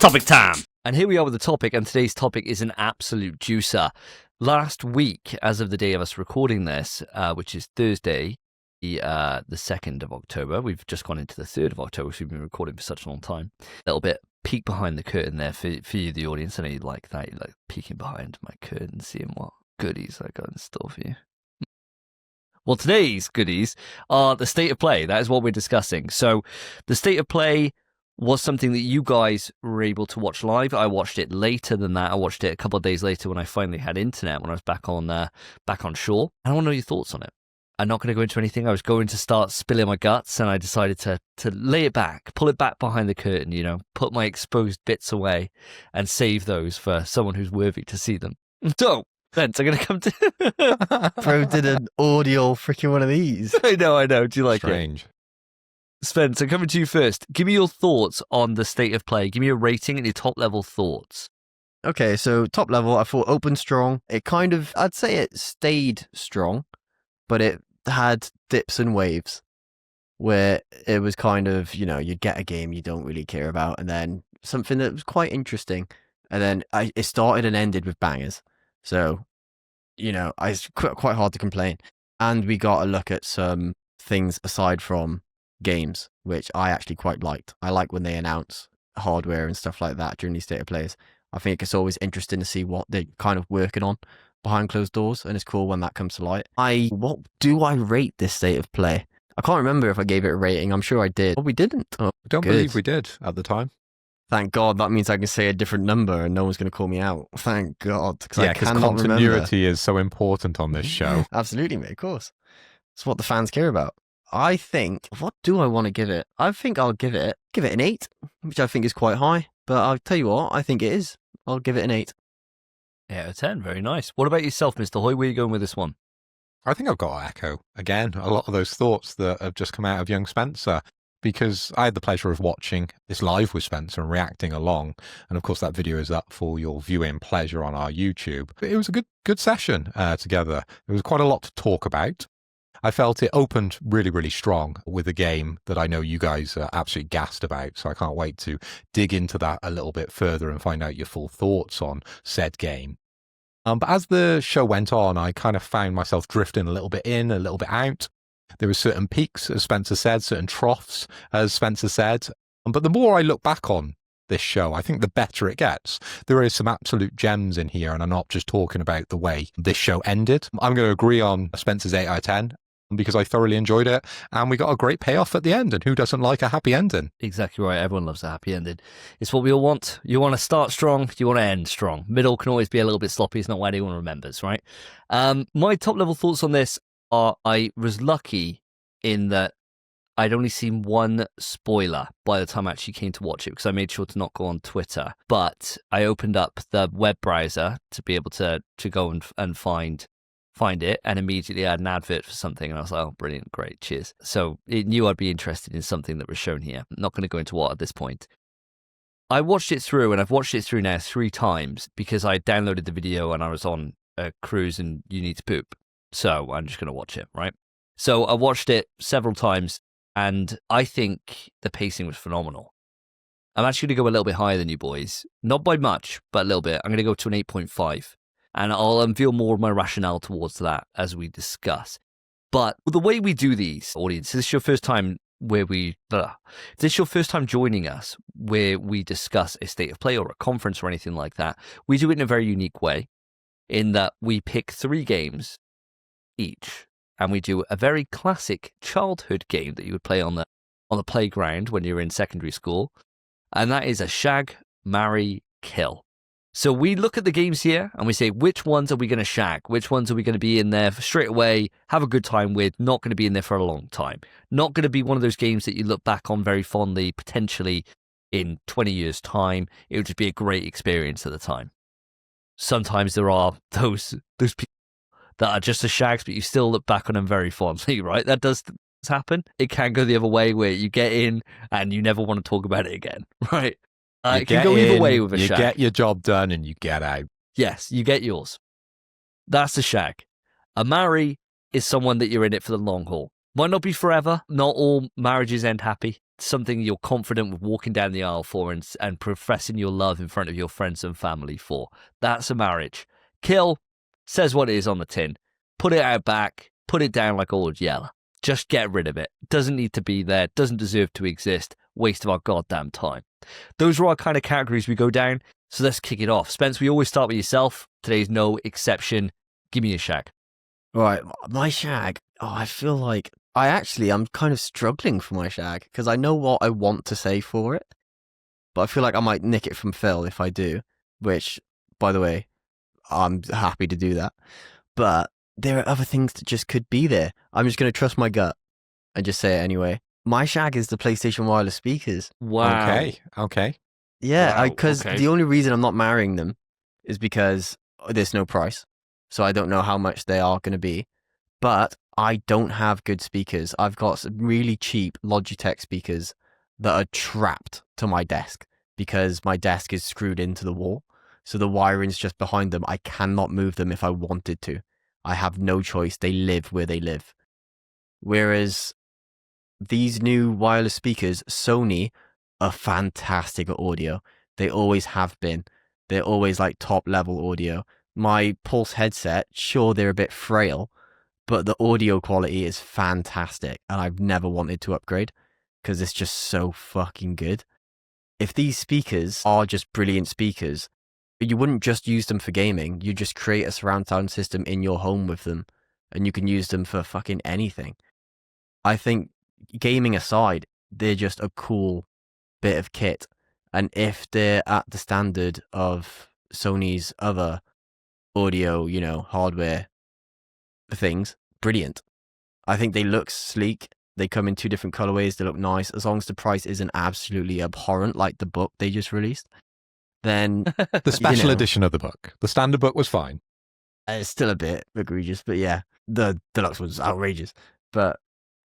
Topic time! And here we are with the topic, and today's topic is an absolute juicer. Last week, as of the day of us recording this, which is Thursday, the 2nd of October, we've just gone into the 3rd of October, so we've been recording for such a long time. A little bit peek behind the curtain there for you, the audience. I know you like that. You like peeking behind my curtain, seeing what goodies I got in store for you. Well, today's goodies are the state of play. That is what we're discussing. So the state of play was something that you guys were able to watch live. I watched it later than that. I watched it a couple of days later when I finally had internet, when I was back on shore. I want to know your thoughts on it. I'm not going to go into anything. I was going to start spilling my guts, and I decided to lay it back, pull it back behind the curtain, you know, put my exposed bits away and save those for someone who's worthy to see them. So, Spence, I'm going to come to... Bro did an audio freaking one of these. I know. Do you like Strange. it? Spence, I'm coming to you first. Give me your thoughts on the state of play. Give me a rating and your top level thoughts. Okay, so top level, I thought opened strong. It kind of, I'd say it stayed strong, but it had dips and waves where it was kind of, you know, you get a game you don't really care about, and then something that was quite interesting, and then it started and ended with bangers. So, you know, it's quite hard to complain. And we got a look at some things aside from games, which I actually quite liked. I like when they announce hardware and stuff like that during these state of plays. I think it's always interesting to see what they're kind of working on behind closed doors, and it's cool when that comes to light. What do I rate this state of play? I can't remember if I gave it a rating. I'm sure I did. Oh, we didn't. Oh, I don't believe we did at the time. Thank God. That means I can say a different number and no one's going to call me out. Thank God. Yeah, because continuity is so important on this show. Absolutely, mate. Of course. It's what the fans care about. I think, what do I want to give it? I think I'll give it an 8, which I think is quite high. But I'll tell you what, I think it is. I'll give it an 8. Yeah, a 10. Very nice. What about yourself, Mr. Hoy? Where are you going with this one? I think I've got to echo, again, a lot of those thoughts that have just come out of young Spencer, because I had the pleasure of watching this live with Spencer and reacting along. And of course, that video is up for your viewing pleasure on our YouTube. But it was a good session together. There was quite a lot to talk about. I felt it opened really, really strong with a game that I know you guys are absolutely gassed about. So I can't wait to dig into that a little bit further and find out your full thoughts on said game. But as the show went on, I kind of found myself drifting a little bit in, a little bit out. There were certain peaks, as Spencer said, certain troughs, as Spencer said. But the more I look back on this show, I think the better it gets. There is some absolute gems in here, and I'm not just talking about the way this show ended. I'm going to agree on Spencer's 8 out of 10. Because I thoroughly enjoyed it, and we got a great payoff at the end, and who doesn't like a happy ending? Exactly right. Everyone loves a happy ending. It's what we all want. You want to start strong, you want to end strong. Middle can always be a little bit sloppy. It's not what anyone remembers, right? My top level thoughts on this are, I was lucky in that I'd only seen one spoiler by the time I actually came to watch it, because I made sure to not go on Twitter. But I opened up the web browser to be able to go and find it, and immediately I had an advert for something, and I was like, oh, brilliant, great, cheers. So it knew I'd be interested in something that was shown here. I'm not going to go into what at this point. I watched it through, and I've watched it through now 3 times because I downloaded the video and I was on a cruise and you need to poop. So I'm just going to watch it, right? So I watched it several times, and I think the pacing was phenomenal. I'm actually going to go a little bit higher than you boys. Not by much, but a little bit. I'm going to go to an 8.5. And I'll unveil more of my rationale towards that as we discuss. But the way we do these, audience, is this your first time joining us where we discuss a state of play or a conference or anything like that, we do it in a very unique way, in that we pick 3 games each, and we do a very classic childhood game that you would play on the playground when you're in secondary school, and that is a shag, marry, kill. So we look at the games here and we say, which ones are we going to shag? Which ones are we going to be in there straight away, have a good time with, not going to be in there for a long time? Not going to be one of those games that you look back on very fondly, potentially in 20 years' time. It would just be a great experience at the time. Sometimes there are those people that are just the shags, but you still look back on them very fondly, right? That does happen. It can go the other way where you get in and you never want to talk about it again, right? It can go either way with a shag. You get your job done and you get out. Yes, you get yours. That's a shag. A marry is someone that you're in it for the long haul. Might not be forever. Not all marriages end happy. something you're confident with walking down the aisle for and professing your love in front of your friends and family for. That's a marriage. Kill says what it is on the tin. Put it out back. Put it down like old Yeller. Just get rid of it. Doesn't need to be there. Doesn't deserve to exist. Waste of our goddamn time. Those are our kind of categories we go down. So let's kick it off. Spence, we always start with yourself. Today's no exception. Give me a shag. All right, my shag. Oh, I feel like I'm kind of struggling for my shag because I know what I want to say for it, but I feel like I might nick it from Phil if I do, which, by the way, I'm happy to do that. But there are other things that just could be there. I'm just going to trust my gut and just say it anyway. My shag is the PlayStation wireless speakers. Wow. Okay. Yeah, Wow, because okay. the only reason I'm not marrying them is because there's no price. So I don't know how much they are going to be. But I don't have good speakers. I've got some really cheap Logitech speakers that are trapped to my desk because my desk is screwed into the wall. So the wiring's just behind them. I cannot move them if I wanted to. I have no choice. They live where they live. Whereas these new wireless speakers, Sony, are fantastic at audio. They always have been. They're always like top level audio. My Pulse headset, sure, they're a bit frail, but the audio quality is fantastic. And I've never wanted to upgrade because it's just so fucking good. If these speakers are just brilliant speakers, you wouldn't just use them for gaming. You just create a surround sound system in your home with them and you can use them for fucking anything. I think gaming aside, they're just a cool bit of kit. And if they're at the standard of Sony's other audio, hardware things, brilliant. I think they look sleek. They come in 2 different colorways. They look nice. As long as the price isn't absolutely abhorrent like the book they just released, then The special edition of the book. The standard book was fine. it's still a bit egregious. But yeah, the deluxe was outrageous. But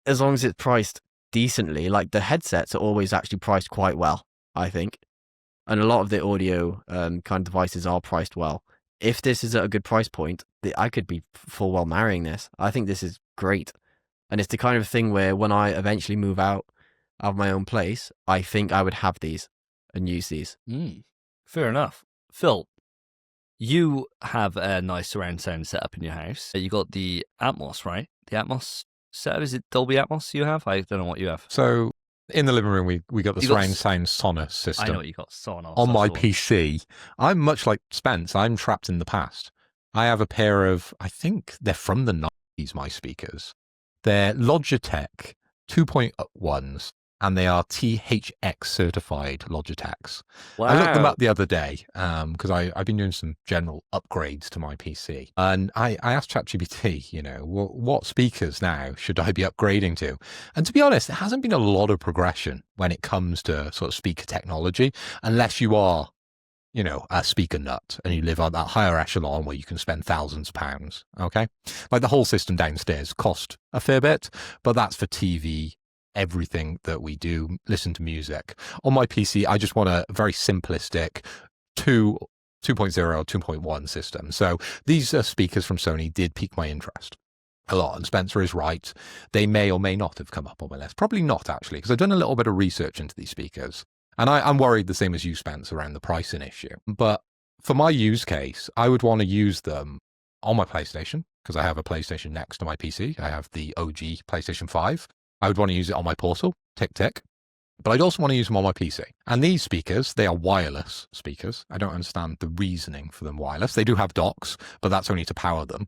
as long as it's priced decently, like the headsets are always actually priced quite well, I think. And a lot of the audio kind of devices are priced well. If this is at a good price point, I could be full well marrying this. I think this is great. And it's the kind of thing where when I eventually move out of my own place, I think I would have these and use these. Fair enough. Phil, you have a nice surround sound setup in your house. You got the Atmos, right? The Atmos setup, is it Dolby Atmos you have? I don't know what you have. So in the living room, we got the surround sound Sonos system. I know what you got, Sonos. On my PC, I'm much like Spence. I'm trapped in the past. I have a pair of, I think they're from the 90s, my speakers. They're Logitech 2.1s, and they are THX certified Logitechs. Wow. I looked them up the other day because I've been doing some general upgrades to my PC. And I asked ChatGPT, what speakers now should I be upgrading to? And to be honest, there hasn't been a lot of progression when it comes to sort of speaker technology, unless you are, a speaker nut and you live on that higher echelon where you can spend thousands of pounds. Okay. Like the whole system downstairs cost a fair bit, but that's for TV, everything that we do, listen to music. On my PC, I just want a very simplistic 2.0 or 2.1 system. So these speakers from Sony did pique my interest a lot. And Spencer is right. They may or may not have come up on my list. Probably not, actually, because I've done a little bit of research into these speakers. And I'm worried the same as you, Spence, around the pricing issue. But for my use case, I would want to use them on my PlayStation, because I have a PlayStation next to my PC. I have the OG PlayStation 5. I would want to use it on my Portal, tick, tick. But I'd also want to use them on my PC. And these speakers, they are wireless speakers. I don't understand the reasoning for them wireless. They do have docks, but that's only to power them.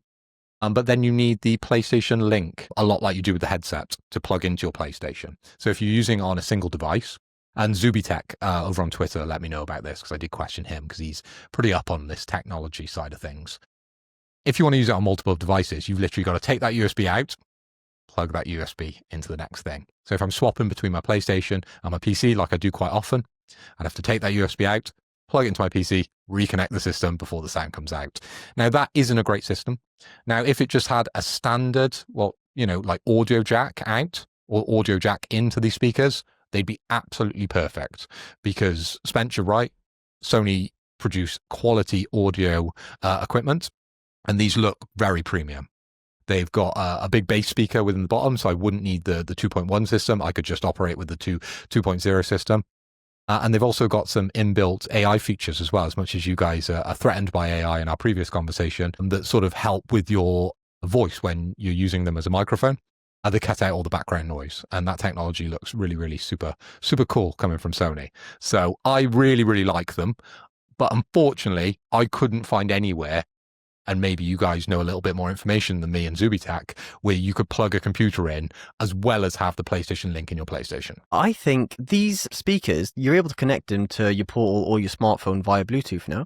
But then you need the PlayStation Link, a lot like you do with the headset, to plug into your PlayStation. So if you're using it on a single device, and Zubitech over on Twitter let me know about this because I did question him because he's pretty up on this technology side of things. If you want to use it on multiple devices, you've literally got to take that USB out, plug that USB into the next thing. So if I'm swapping between my PlayStation and my PC, like I do quite often, I'd have to take that USB out, plug it into my PC, reconnect the system before the sound comes out. Now, that isn't a great system. Now, if it just had a standard, like audio jack out or audio jack into these speakers, they'd be absolutely perfect because, Spence, you're right, Sony produce quality audio equipment, and these look very premium. They've got a big bass speaker within the bottom, so I wouldn't need the 2.1 system. I could just operate with the 2.0 system. And they've also got some inbuilt AI features as well, as much as you guys are threatened by AI in our previous conversation, that sort of help with your voice when you're using them as a microphone. They cut out all the background noise, and that technology looks really, really super, super cool coming from Sony. So I really, really like them. But unfortunately, I couldn't find anywhere, and maybe you guys know a little bit more information than me and Zubitac, where you could plug a computer in as well as have the PlayStation Link in your PlayStation. I think these speakers, you're able to connect them to your portal or your smartphone via Bluetooth now.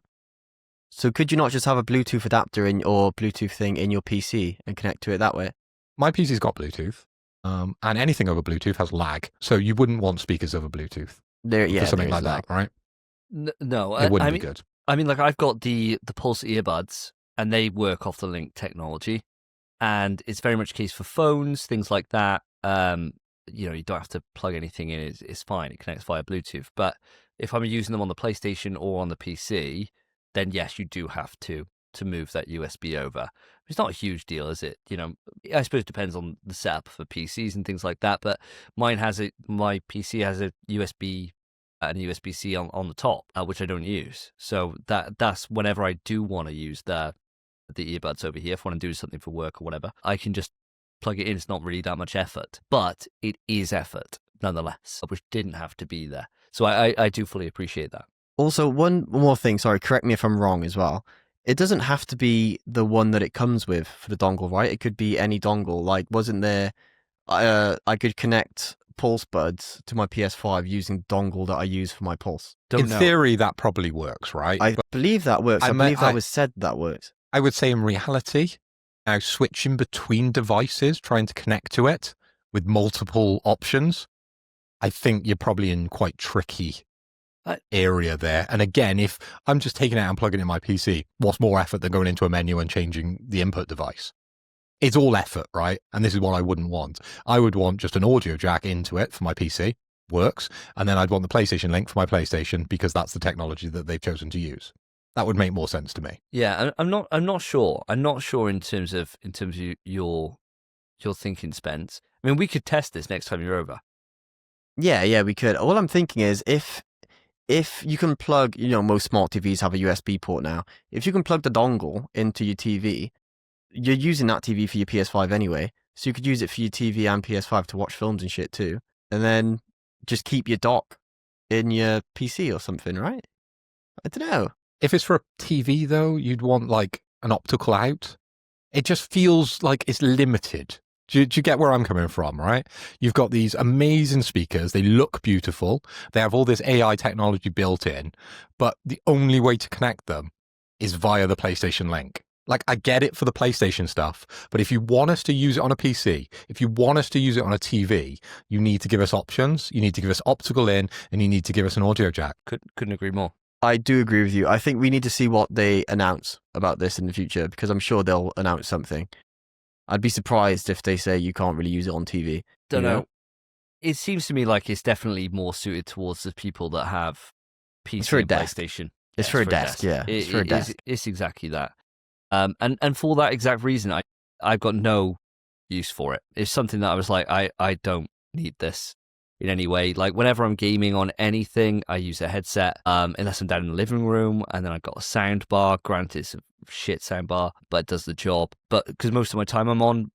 So could you not just have a Bluetooth adapter or Bluetooth thing in your PC and connect to it that way? My PC's got Bluetooth, and anything over Bluetooth has lag, so you wouldn't want speakers over Bluetooth. For something like that, right? No, it wouldn't be good. I mean, like I've got the Pulse earbuds, and they work off the Link technology, and it's very much a case for phones, things like that. You don't have to plug anything in; it's fine. It connects via Bluetooth. But if I'm using them on the PlayStation or on the PC, then yes, you do have to move that USB over. It's not a huge deal, is it? I suppose it depends on the setup for PCs and things like that. But my PC has a USB and USB-C on the top, which I don't use. So that's whenever I do want to use the earbuds over here, if I want to do something for work or whatever, I can just plug it in. It's not really that much effort, but it is effort nonetheless, which didn't have to be there. So I do fully appreciate that. Also, one more thing, sorry, correct me if I'm wrong as well. It doesn't have to be the one that it comes with for the dongle, right? It could be any dongle. Like, wasn't there, I could connect Pulse buds to my PS5 using the dongle that I use for my Pulse. In theory, that probably works, right? I believe that works. I believe that was said that works. I would say in reality, now switching between devices, trying to connect to it with multiple options, I think you're probably in quite tricky area there. And again, if I'm just taking it out and plugging it in my PC, what's more effort than going into a menu and changing the input device? It's all effort, right? And this is what I wouldn't want. I would want just an audio jack into it for my PC, works, and then I'd want the PlayStation Link for my PlayStation because that's the technology that they've chosen to use. That would make more sense to me. Yeah, I'm not sure. I'm not sure in terms of your thinking, Spence. I mean, we could test this next time you're over. Yeah, we could. All I'm thinking is if you can plug, most smart TVs have a USB port now. If you can plug the dongle into your TV, you're using that TV for your PS5 anyway. So you could use it for your TV and PS5 to watch films and shit too. And then just keep your dock in your PC or something, right? I don't know. If it's for a TV though, you'd want like an optical out. It just feels like it's limited. Do you get where I'm coming from, right? You've got these amazing speakers. They look beautiful. They have all this AI technology built in, but the only way to connect them is via the PlayStation Link. Like, I get it for the PlayStation stuff, but if you want us to use it on a PC, if you want us to use it on a TV, you need to give us options. You need to give us optical in, and you need to give us an audio jack. Couldn't agree more. I do agree with you. I think we need to see what they announce about this in the future, because I'm sure they'll announce something. I'd be surprised if they say you can't really use it on TV. Don't know. It seems to me like it's definitely more suited towards the people that have PC and PlayStation. It's for a desk, yeah. It's for a desk. It's exactly that. And for that exact reason, I've got no use for it. It's something that I was like, I don't need this in any way. Like, whenever I'm gaming on anything, I use a headset, unless I'm down in the living room, and then I've got a sound bar. Granted, it's a shit sound bar, but it does the job. But because most of my time I'm on,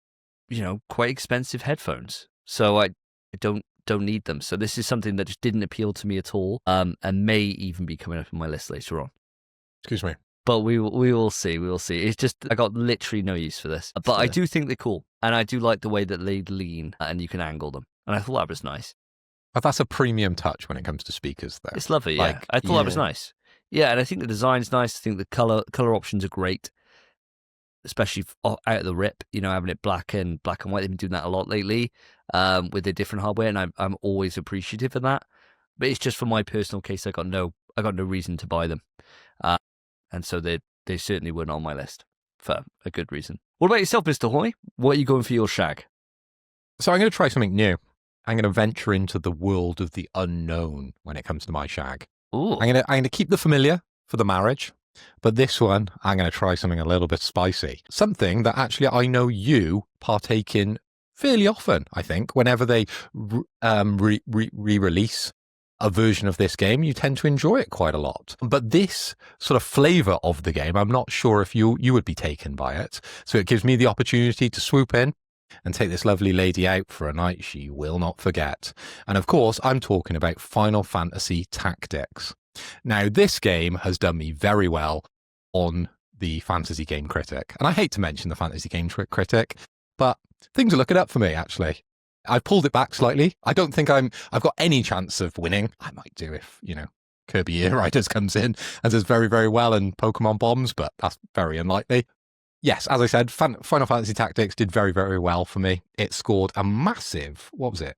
quite expensive headphones, so I don't need them. So this is something that just didn't appeal to me at all, and may even be coming up on my list later on. Excuse me. But we will see. We will see. It's just, I got literally no use for this. But I do think they're cool, and I do like the way that they lean and you can angle them. And I thought that was nice. But that's a premium touch when it comes to speakers, though. It's lovely, yeah. I thought that was nice. Yeah, and I think the design's nice. I think the color options are great, especially out of the rip. Having it black and white. They've been doing that a lot lately with their different hardware, and I'm always appreciative of that. But it's just for my personal case, I got no reason to buy them, and so they certainly weren't on my list for a good reason. What about yourself, Mr. Hoy? What are you going for your shag? So I'm going to try something new. I'm going to venture into the world of the unknown when it comes to my shag. Ooh. I'm going to keep the familiar for the marriage. But this one, I'm going to try something a little bit spicy. Something that actually I know you partake in fairly often, I think. Whenever they re-release a version of this game, you tend to enjoy it quite a lot. But this sort of flavor of the game, I'm not sure if you would be taken by it. So it gives me the opportunity to swoop in and take this lovely lady out for a night she will not forget. And of course, I'm talking about Final Fantasy Tactics. Now, this game has done me very well on the Fantasy Game Critic. And I hate to mention the Fantasy Game Critic, but things are looking up for me, actually. I've pulled it back slightly. I don't think I've got any chance of winning. I might do if, Kirby Air Riders comes in and does very, very well in Pokemon Bombs, but that's very unlikely. Yes, as I said, Final Fantasy Tactics did very, very well for me. It scored a massive, what was it?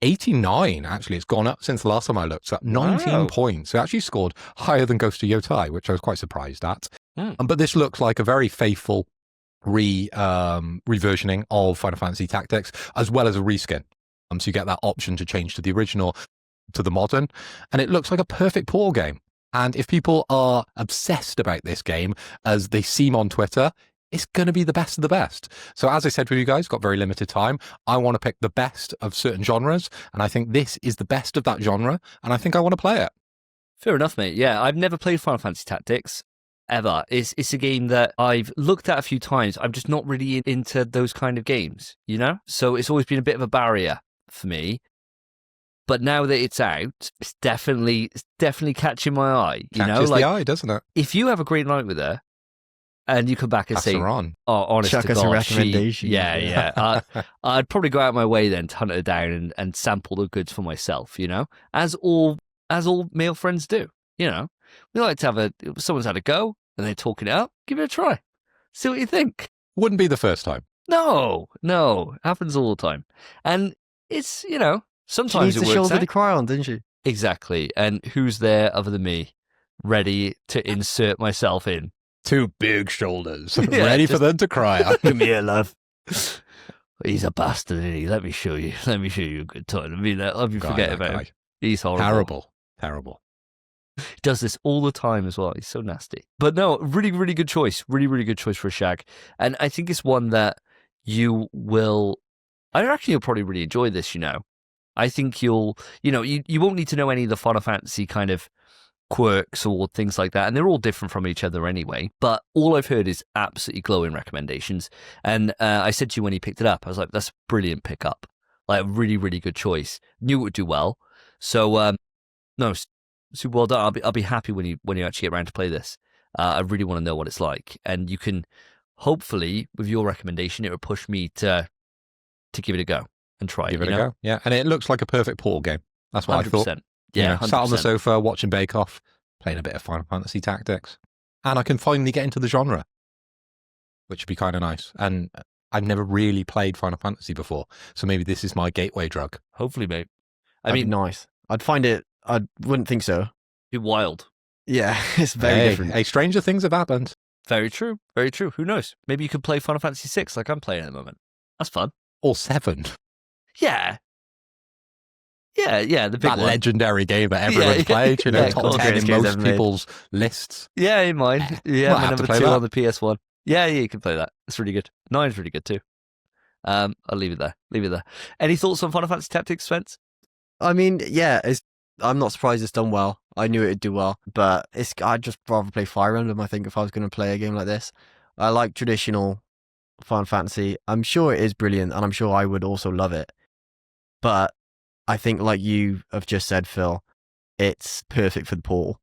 89, actually. It's gone up since the last time I looked. So 19 points. It actually scored higher than Ghost of Yotai, which I was quite surprised at. But this looks like a very faithful reversioning of Final Fantasy Tactics, as well as a reskin. So you get that option to change to the original, to the modern. And it looks like a perfect Portal game. And if people are obsessed about this game, as they seem on Twitter, it's going to be the best of the best. So as I said with you guys, got very limited time. I want to pick the best of certain genres. And I think this is the best of that genre. And I think I want to play it. Fair enough, mate. Yeah, I've never played Final Fantasy Tactics ever. It's a game that I've looked at a few times. I'm just not really into those kind of games, So it's always been a bit of a barrier for me. But now that it's out, it's definitely catching my eye. Catches the eye, doesn't it? If you have a great night with her, and you come back and say, on. "Oh, honest Chuck to us a God, recommendation." I'd probably go out of my way then to hunt her down and sample the goods for myself. As all male friends do. We like to have someone's had a go and they're talking it up. Give it a try. See what you think. Wouldn't be the first time. No, happens all the time, and it's sometimes she needs it the works shoulder out. to cry on, didn't she? Exactly, and who's there other than me, ready to insert myself in? 2 big shoulders, Yeah, ready for them to cry out. Come here, love. He's a bastard, isn't he? Let me show you a good time. Let me forget about him. He's horrible. Terrible. He does this all the time as well. He's so nasty. But no, really, really good choice. Really, really good choice for a shag. And I think it's one that you will... I reckon you'll probably really enjoy this, I think you'll... you won't need to know any of the Final Fantasy kind of quirks or things like that, and they're all different from each other anyway, but all I've heard is absolutely glowing recommendations. And I said to you when you picked it up, I was like, that's a brilliant pickup, like a really, really good choice. Knew it would do well. So no, super well done. I'll be happy when you actually get around to play this. I really want to know what it's like, and you can hopefully, with your recommendation, it will push me to give it a go and try Give it a go. Yeah, and it looks like a perfect Portal game. That's what 100%. I thought. Yeah, sat on the sofa watching Bake Off, playing a bit of Final Fantasy Tactics, and I can finally get into the genre, which would be kind of nice. And I've never really played Final Fantasy before, so maybe this is my gateway drug. Hopefully, mate. That'd be nice. I'd find it. I wouldn't think so. Be wild. Yeah, it's very different. Hey, stranger things have happened. Very true. Very true. Who knows? Maybe you could play Final Fantasy 6 like I'm playing at the moment. That's fun. Or 7. Yeah. The big that one. Legendary game that everyone's played, top 10 in most people's lists. Yeah, in mine. Yeah, my number 2 on the PS1. Yeah, you can play that. It's really good. 9's really good too. I'll leave it there. Any thoughts on Final Fantasy Tactics, Spence? I mean, yeah, I'm not surprised it's done well. I knew it'd do well, but I'd just rather play Fire Emblem, I think, if I was going to play a game like this. I like traditional Final Fantasy. I'm sure it is brilliant, and I'm sure I would also love it. But I think, like you have just said, Phil, it's perfect for the Portal.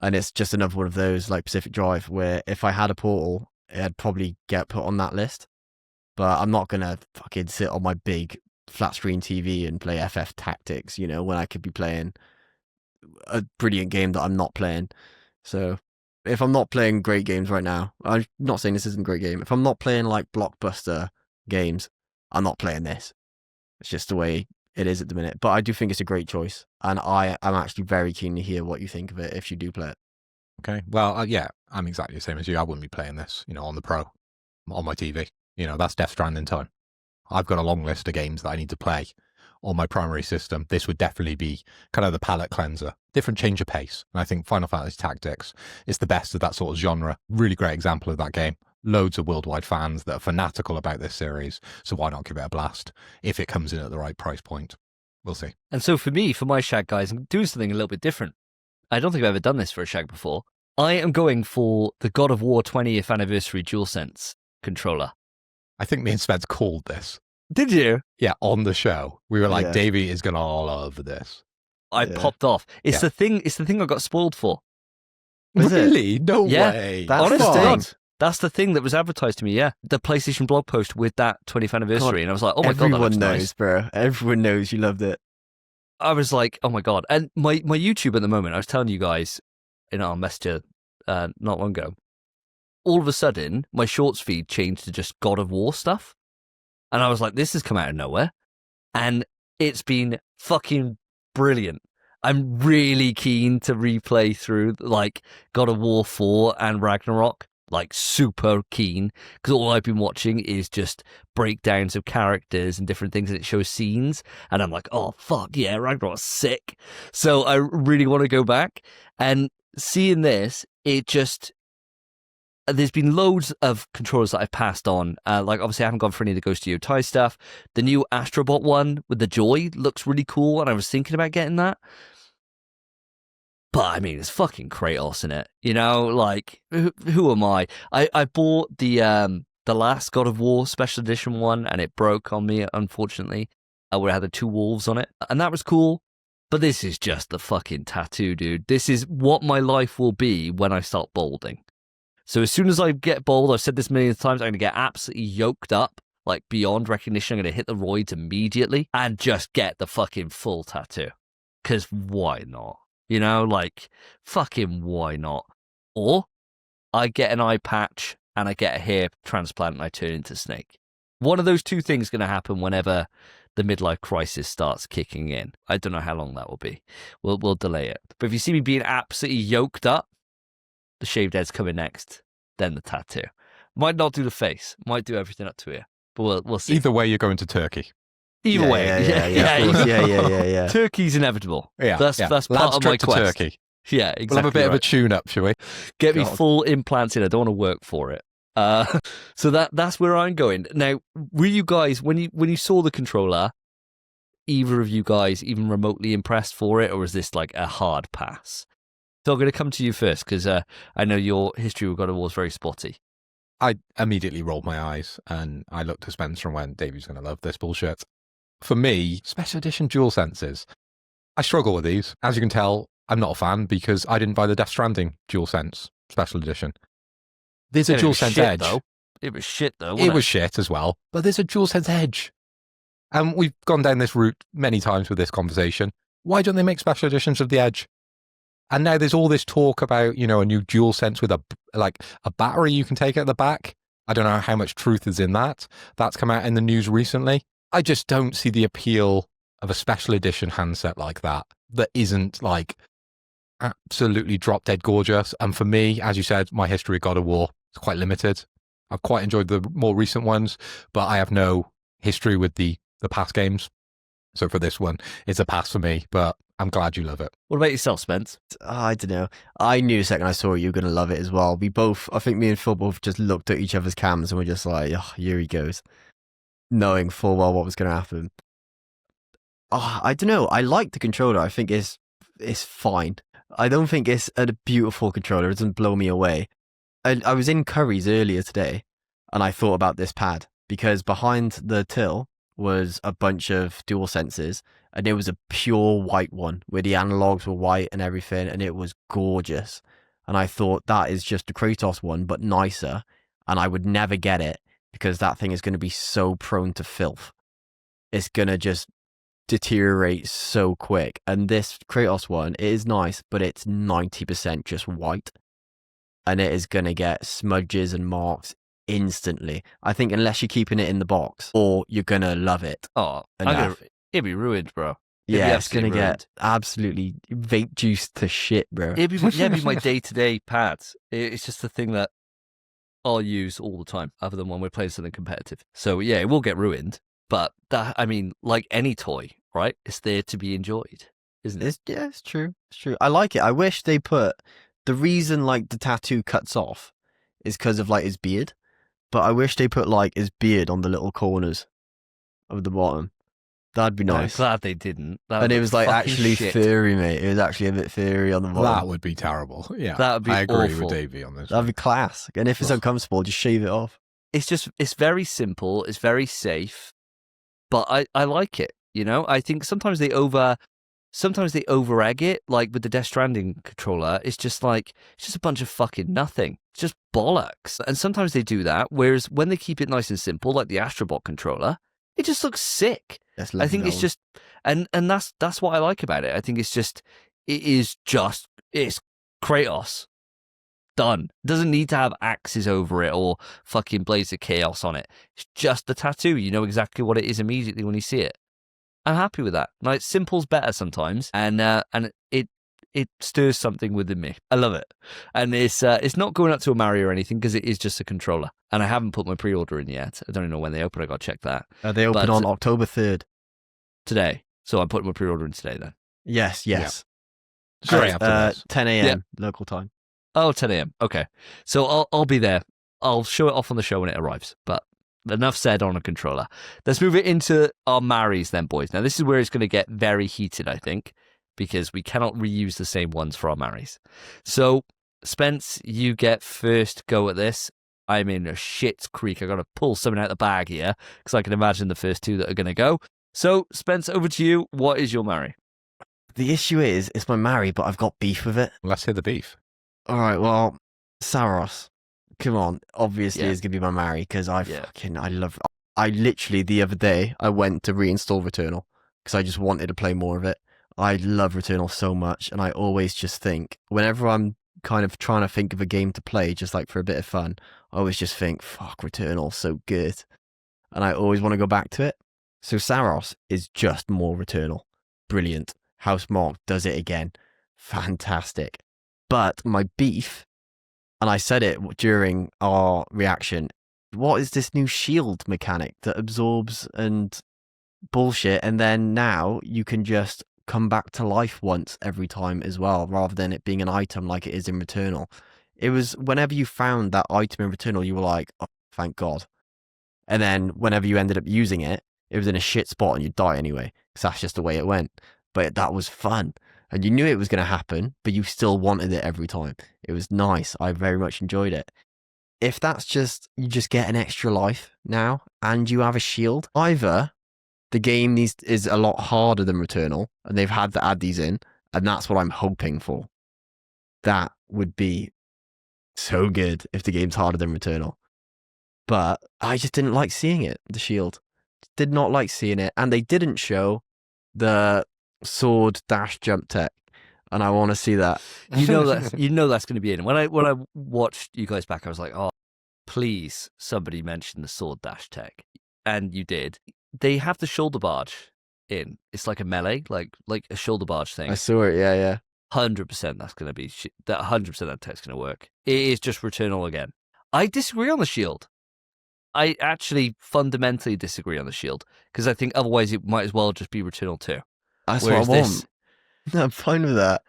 And it's just another one of those, like Pacific Drive, where if I had a Portal, it'd probably get put on that list. But I'm not going to fucking sit on my big flat screen TV and play FF Tactics, when I could be playing a brilliant game that I'm not playing. So if I'm not playing great games right now, I'm not saying this isn't a great game. If I'm not playing like blockbuster games, I'm not playing this. It's just the way it is at the minute. But I do think it's a great choice. And I am actually very keen to hear what you think of it if you do play it. Okay. Well, yeah, I'm exactly the same as you. I wouldn't be playing this, on the Pro, on my TV. That's Death Stranding time. I've got a long list of games that I need to play on my primary system, this would definitely be kind of the palate cleanser, different change of pace. And I think Final Fantasy Tactics is the best of that sort of genre. Really great example of that game. Loads of worldwide fans that are fanatical about this series. So why not give it a blast if it comes in at the right price point? We'll see. And so for me, for my shag, guys, I'm doing something a little bit different. I don't think I've ever done this for a shag before. I am going for the God of War 20th Anniversary DualSense controller. I think me and Spence called this. Did you? Yeah, on the show. We were like, Yeah. Davey is going to love this. I Yeah. popped off. It's Yeah. the thing. It's the thing I got spoiled for. Was it? Really? No Yeah. way. That's Honest to fine. God, that's the thing that was advertised to me. Yeah, the PlayStation blog post with that 20th anniversary, and I was like, oh my god, that Everyone looks knows, nice. bro. Everyone knows you loved it. I was like, oh my god. And my YouTube at the moment, I was telling you guys in our messenger not long ago. All of a sudden, my shorts feed changed to just God of War stuff, and I was like, this has come out of nowhere, and it's been fucking brilliant. I'm really keen to replay through like God of War 4 and Ragnarok, like super keen, because all I've been watching is just breakdowns of characters and different things, and it shows scenes, and I'm like, oh fuck yeah, Ragnarok's sick. So I really want to go back, and seeing this, it just, there's been loads of controllers that I've passed on. Like, obviously, I haven't gone for any of the Ghost of Yotai stuff. The new Astrobot one with the Joy looks really cool, and I was thinking about getting that. But, I mean, it's fucking Kratos in it. You know, like, who am I? I bought the last God of War Special Edition one, and it broke on me, unfortunately, where it had the two wolves on it. And that was cool. But this is just the fucking tattoo, dude. This is what my life will be when I start balding. So as soon as I get bald, I've said this many times, I'm going to get absolutely yoked up, like beyond recognition. I'm going to hit the roids immediately and just get the fucking full tattoo. Because why not? You know, like, fucking why not? Or I get an eye patch and I get a hair transplant and I turn into Snake. One of those two things is going to happen whenever the midlife crisis starts kicking in. I don't know how long that will be. We'll delay it. But if you see me being absolutely yoked up, the shaved head's coming next, then the tattoo. Might not do the face, might do everything up to here, but we'll see. Either way, you're going to Turkey. Either way, Yeah, of course. yeah. Turkey's inevitable. Yeah, that's Lads part of my trip to quest. Turkey. Yeah, exactly. We'll have a bit of a right. tune-up, shall we? Get me God. full implants in. I don't want to work for it. So that's where I'm going. Now, were you guys, when you saw the controller, either of you guys even remotely impressed for it, or is this like a hard pass? So I'm going to come to you first, because I know your history with God of War is very spotty. I immediately rolled my eyes and I looked at Spencer and went, Davey's going to love this bullshit. For me, Special Edition DualSenses, I struggle with these. As you can tell, I'm not a fan because I didn't buy the Death Stranding DualSense Special Edition. There's a Yeah, it was DualSense shit, Edge. though. It was shit, though. It was shit as well, but there's a DualSense Edge. And we've gone down this route many times with this conversation. Why don't they make special editions of the Edge? And now there's all this talk about, you know, a new DualSense with a battery you can take at the back. I don't know how much truth is in that. That's come out in the news recently. I just don't see the appeal of a special edition handset like that isn't like absolutely drop dead gorgeous. And for me, as you said, my history of God of War is quite limited. I've quite enjoyed the more recent ones, but I have no history with the past games. So for this one, it's a pass for me, but I'm glad you love it. What about yourself, Spence? I don't know. I knew the second I saw it, you were going to love it as well. I think me and Phil both just looked at each other's cams and we're just like, oh, here he goes. Knowing full well what was going to happen. Oh, I don't know. I like the controller. I think it's fine. I don't think it's a beautiful controller. It doesn't blow me away. I was in Curry's earlier today and I thought about this pad because behind the till was a bunch of DualSenses and it was a pure white one where the analogs were white and everything and it was gorgeous. And I thought that is just a Kratos one but nicer, and I would never get it because that thing is going to be so prone to filth. It's going to just deteriorate so quick. And this Kratos one, it is nice, but it's 90% just white. And it is going to get smudges and marks instantly. I think unless you're keeping it in the box, or you're going to love it. Oh, enough. It'd be ruined, bro. It'd be Yeah, it's going to absolutely ruined. get absolutely vape juiced to shit, bro. It'd be my day-to-day pads. It's just the thing that I'll use all the time, other than when we're playing something competitive. So yeah, it will get ruined. But that, I mean, like any toy right? It's there to be enjoyed, isn't it? It's true. It's true. I like it. I wish they put the reason like the tattoo cuts off is because of like his beard, but I wish they put like his beard on the little corners of the bottom. That'd be I'm nice. glad they didn't. That And would it look was like fucking actually shit. furry, mate. It was actually a bit furry on the bottom. That would be terrible. Yeah, That would be I agree awful. with Davey on this. That'd be class. And if it's Ugh. uncomfortable, just shave it off. It's very simple. It's very safe, but I like it. You know, I think sometimes they over egg it. Like with the Death Stranding controller, it's just a bunch of fucking nothing. It's just bollocks. And sometimes they do that. Whereas when they keep it nice and simple, like the Astrobot controller, it just looks sick. I think it's just, and that's what I like about it. I think it's Kratos. Done. Doesn't need to have axes over it or fucking Blades of Chaos on it. It's just the tattoo. You know exactly what it is immediately when you see it. I'm happy with that. Like, simple's better sometimes, and it stirs something within me. I love it, and it's not going up to a Mario or anything because it is just a controller. And I haven't put my pre-order in yet. I don't know when they open. I got to check that. They open on October 3rd. Today. So I'm putting my pre-order in today then. Yes. Straight after this. 10 a.m. local time. Oh, 10 a.m. Okay. So I'll be there. I'll show it off on the show when it arrives. But enough said on a controller. Let's move it into our marries then, boys. Now, this is where it's going to get very heated, I think, because we cannot reuse the same ones for our marries. So, Spence, you get first go at this. I'm in a shit creek. I got to pull something out of the bag here because I can imagine the first two that are going to go. So, Spence, over to you. What is your marry? The issue is, it's my marry, but I've got beef with it. Let's hear the beef. All right, well, Saros. Come on, obviously Yeah. is going to be my marry because I literally the other day I went to reinstall Returnal because I just wanted to play more of it. I love Returnal so much, and I always just think whenever I'm kind of trying to think of a game to play just like for a bit of fun, I always just think, fuck, Returnal's so good, and I always want to go back to it. So Saros is just more Returnal. Brilliant. Housemarque does it again. Fantastic. But my beef, and I said it during our reaction, what is this new shield mechanic that absorbs and bullshit, and then now you can just come back to life once every time as well, rather than it being an item like it is in Returnal. It was whenever you found that item in Returnal, you were like, oh, thank God. And then whenever you ended up using it, it was in a shit spot and you'd die anyway, because that's just the way it went. But that was fun. And you knew it was going to happen, but you still wanted it every time. It was nice. I very much enjoyed it. If that's just, you just get an extra life now and you have a shield, either the game is a lot harder than Returnal and they've had to add these in, and that's what I'm hoping for. That would be so good if the game's harder than Returnal. But I just didn't like seeing it, the shield. Did not like seeing it. And they didn't show the sword dash jump tech, and I want to see that. You know that's going to be in. When I watched you guys back, I was like, oh, please, somebody mention the sword dash tech, and you did. They have the shoulder barge in. It's like a melee, like a shoulder barge thing. I saw it. Yeah. 100% that's going to be that. 100% that tech's going to work. It is just Returnal again. I disagree on the shield. I actually fundamentally disagree on the shield because I think otherwise it might as well just be Returnal 2. That's Whereas what I want. I'm fine with that.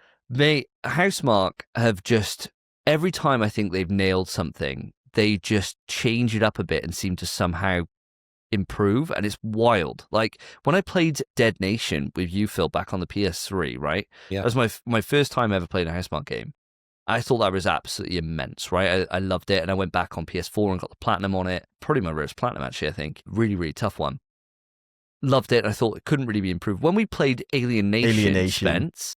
Housemarque have just, every time I think they've nailed something, they just change it up a bit and seem to somehow improve, and it's wild. Like when I played Dead Nation with you, Phil, back on the PS3, right? Yeah. That was my first time ever playing a Housemarque game. I thought that was absolutely immense, right? I loved it, and I went back on PS4 and got the platinum on it. Probably my rarest platinum, actually, I think. Really, really tough one. Loved it, and I thought it couldn't really be improved. When we played Alien Nation, Spence,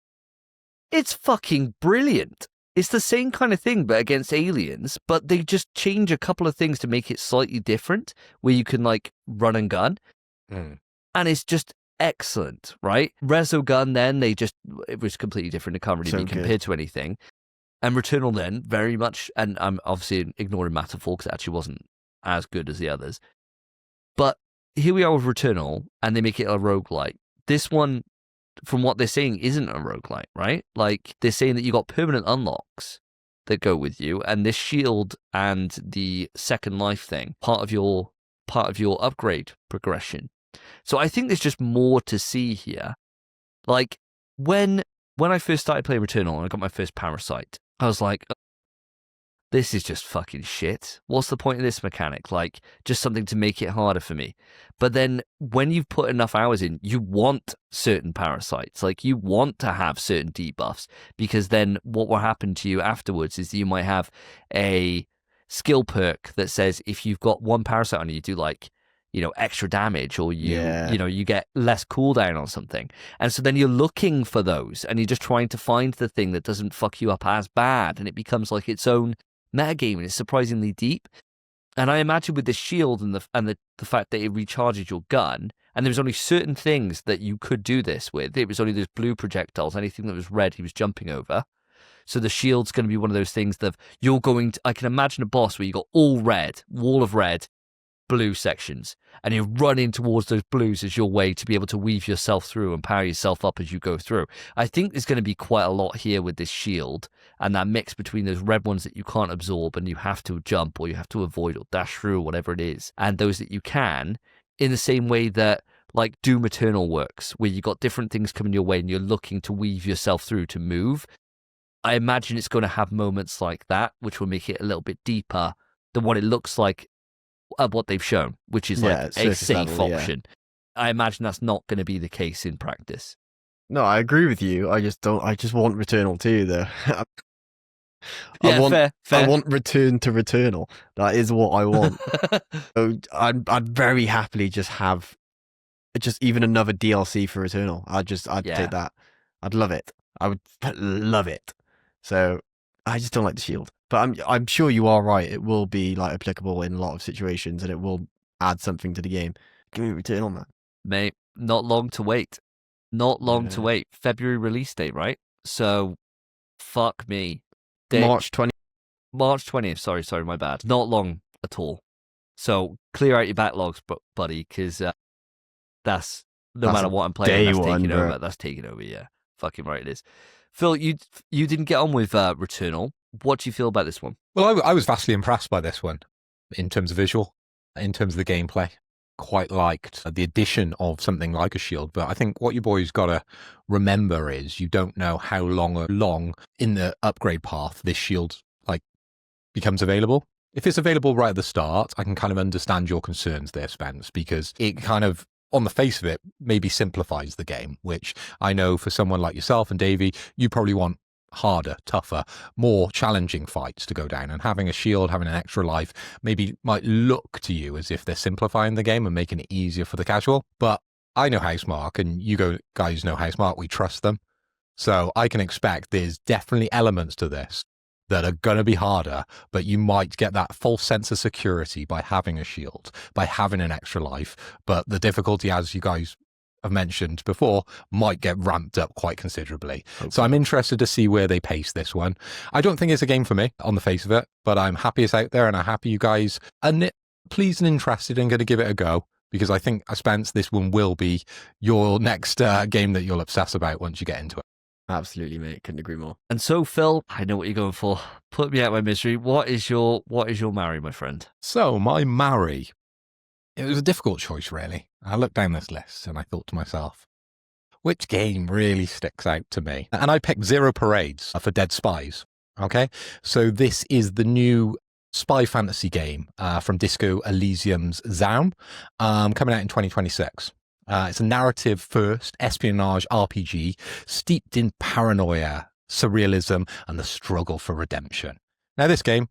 it's fucking brilliant. It's the same kind of thing, but against aliens, but they just change a couple of things to make it slightly different, where you can, like, run and gun. And it's just excellent, right? Resogun, then, it was completely different. It can't really be compared to anything. And Returnal then, very much, and I'm obviously ignoring Matterfall because it actually wasn't as good as the others. But here we are with Returnal, and they make it a roguelite. This one, from what they're saying, isn't a roguelite, right? Like, they're saying that you got permanent unlocks that go with you, and this shield and the second life thing, part of your upgrade progression. So I think there's just more to see here. Like, when I first started playing Returnal and I got my first Parasite, I was like, this is just fucking shit. What's the point of this mechanic? Like, just something to make it harder for me. But then when you've put enough hours in, you want certain parasites. Like, you want to have certain debuffs, because then what will happen to you afterwards is that you might have a skill perk that says if you've got one parasite on you, you do like, extra damage, or you get less cooldown on something. And so then you're looking for those, and you're just trying to find the thing that doesn't fuck you up as bad, and it becomes like its own metagame, and it's surprisingly deep. And I imagine with the shield and the fact that it recharges your gun, and there was only certain things that you could do this with. It was only those blue projectiles. Anything that was red, he was jumping over. So the shield's going to be one of those things that I can imagine a boss where you got all red, wall of red, blue sections, and you're running towards those blues as your way to be able to weave yourself through and power yourself up as you go through. I think there's going to be quite a lot here with this shield, and that mix between those red ones that you can't absorb and you have to jump or you have to avoid or dash through or whatever it is, and those that you can, in the same way that like Doom Eternal works, where you got different things coming your way and you're looking to weave yourself through to move. I imagine it's going to have moments like that, which will make it a little bit deeper than what it looks like of what they've shown, which is like a safe option. I imagine that's not going to be the case in practice. No, I agree with you. I just want Returnal 2 though. Fair. I want Return to Returnal. That is what I want. So I'd very happily just have even another DLC for Returnal. I'd take that. I'd love it. I would love it. So I just don't like the shield. But I'm sure you are right. It will be like applicable in a lot of situations, and it will add something to the game. Give me Returnal, man. Mate, not long to wait. Not long to wait. February release date, right? So, fuck me. March 20th. March 20th. Sorry, my bad. Not long at all. So, clear out your backlogs, buddy, because that's matter what I'm playing, that's taking over. That's taking over, yeah. Fucking right it is. Phil, you didn't get on with Returnal. What do you feel about this one? Well, I was vastly impressed by this one in terms of visual, in terms of the gameplay. Quite liked the addition of something like a shield, but I think what you boys got to remember is you don't know how long in the upgrade path this shield becomes available. If it's available right at the start, I can kind of understand your concerns there, Spence, because it kind of, on the face of it, maybe simplifies the game, which I know for someone like yourself and Davey, you probably want harder, tougher, more challenging fights to go down, and having a shield, having an extra life, maybe might look to you as if they're simplifying the game and making it easier for the casual. But I know Housemarque, and you guys know Housemarque, we trust them. So I can expect there's definitely elements to this that are going to be harder, but you might get that false sense of security by having a shield, by having an extra life. But the difficulty, as you guys have mentioned before, might get ramped up quite considerably. Okay. So I'm interested to see where they pace this one. I don't think it's a game for me on the face of it, but I'm happy it's out there, and I'm happy you guys are pleased and interested and going to give it a go, because I think, Spence, this one will be your next game that you'll obsess about once you get into it. Absolutely, mate. Couldn't agree more. And so, Phil, I know what you're going for. Put me out of my misery. What is your marry, my friend? So my marry, it was a difficult choice, really. I looked down this list and I thought to myself, which game really sticks out to me? And I picked Zero Parades for Dead Spies. Okay, so this is the new spy fantasy game from Disco Elysium's Zaum, coming out in 2026. It's a narrative-first espionage RPG steeped in paranoia, surrealism, and the struggle for redemption. Now, this game,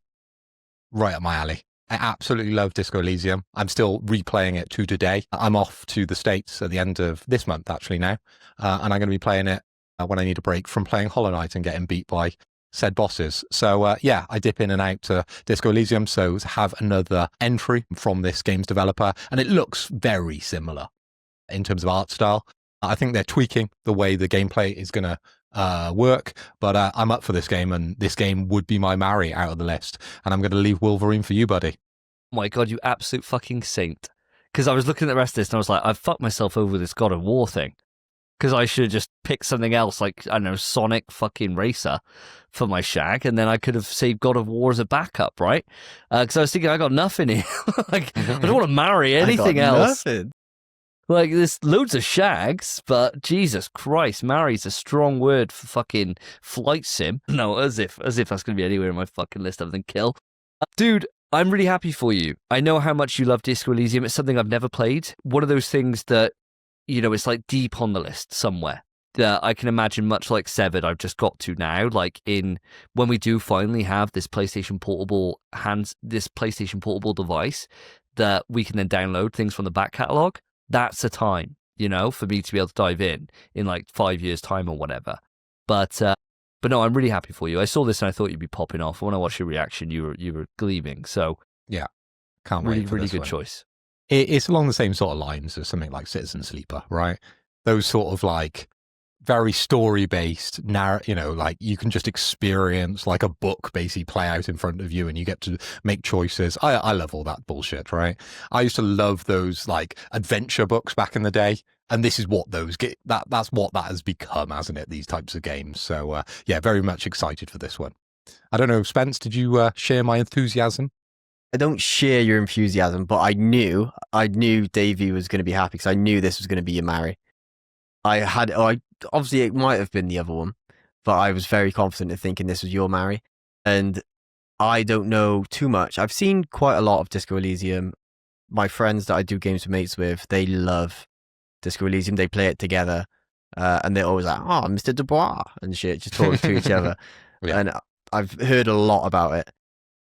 right up my alley. I absolutely love Disco Elysium. I'm still replaying it to today. I'm off to the States at the end of this month, actually, now. And I'm going to be playing it when I need a break from playing Hollow Knight and getting beat by said bosses. So, I dip in and out to Disco Elysium, so to have another entry from this game's developer. And it looks very similar in terms of art style. I think they're tweaking the way the gameplay is going to work, but I'm up for this game, and this game would be my marry out of the list, and I'm going to leave Wolverine for you, buddy. Oh my God, you absolute fucking saint. Because I was looking at the rest of this and I was like, I've fucked myself over this God of War thing. Because I should have just picked something else, like, I don't know, Sonic fucking Racer for my shag, and then I could have saved God of War as a backup, right? Because I was thinking, I got nothing here. I don't want to marry anything else. Nothing. Like, there's loads of shags, but Jesus Christ, marry's a strong word for fucking flight sim. No, as if that's going to be anywhere in my fucking list other than kill. Dude, I'm really happy for you. I know how much you love Disco Elysium. It's something I've never played. One of those things that, you know, it's like deep on the list somewhere. That I can imagine, much like Severed, I've just got to now. Like when we do finally have this PlayStation Portable device that we can then download things from the back catalog. That's a time, you know, for me to be able to dive in like 5 years' time or whatever. But no, I'm really happy for you. I saw this and I thought you'd be popping off. When I watched your reaction, you were gleaming. So yeah, can't really, wait for really this good one. choice. It's along the same sort of lines as something like Citizen Sleeper, right? Those sort of like very story-based, you know, like you can just experience like a book basically play out in front of you and you get to make choices. I love all that bullshit, right? I used to love those like adventure books back in the day. And this is what those get. That's what that has become, hasn't it? These types of games. So yeah, very much excited for this one. I don't know, Spence, did you share my enthusiasm? I don't share your enthusiasm, but I knew Davey was going to be happy because I knew this was going to be your marry. Obviously it might have been the other one, but I was very confident in thinking this was your marry. And I don't know too much. I've seen quite a lot of Disco Elysium. My friends that I do games with mates with, they love Disco Elysium. They play it together, and they're always like, "Oh, Mr. Dubois" and shit, just talking to each other. Yeah. And I've heard a lot about it,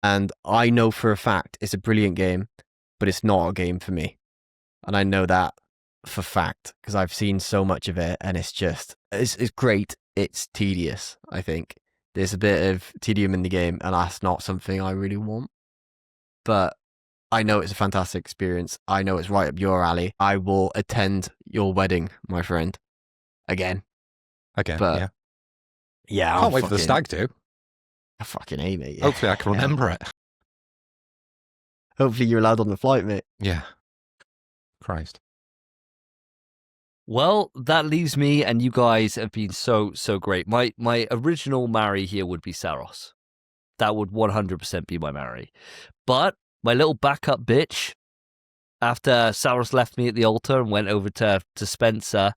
and I know for a fact it's a brilliant game, but it's not a game for me, and I know that for fact because I've seen so much of it, and it's great. It's tedious. I think there's a bit of tedium in the game, and that's not something I really want. But I know it's a fantastic experience. I know it's right up your alley. I will attend your wedding, my friend. Again. But, yeah. Yeah. Can't wait for the stag do. I fucking hate it. Yeah. Hopefully I can remember it. Hopefully you're allowed on the flight, mate. Yeah. Christ. Well, that leaves me, and you guys have been so great. My original marry here would be Saros. That would 100% be my marry. But my little backup bitch, after Saros left me at the altar and went over to Spencer,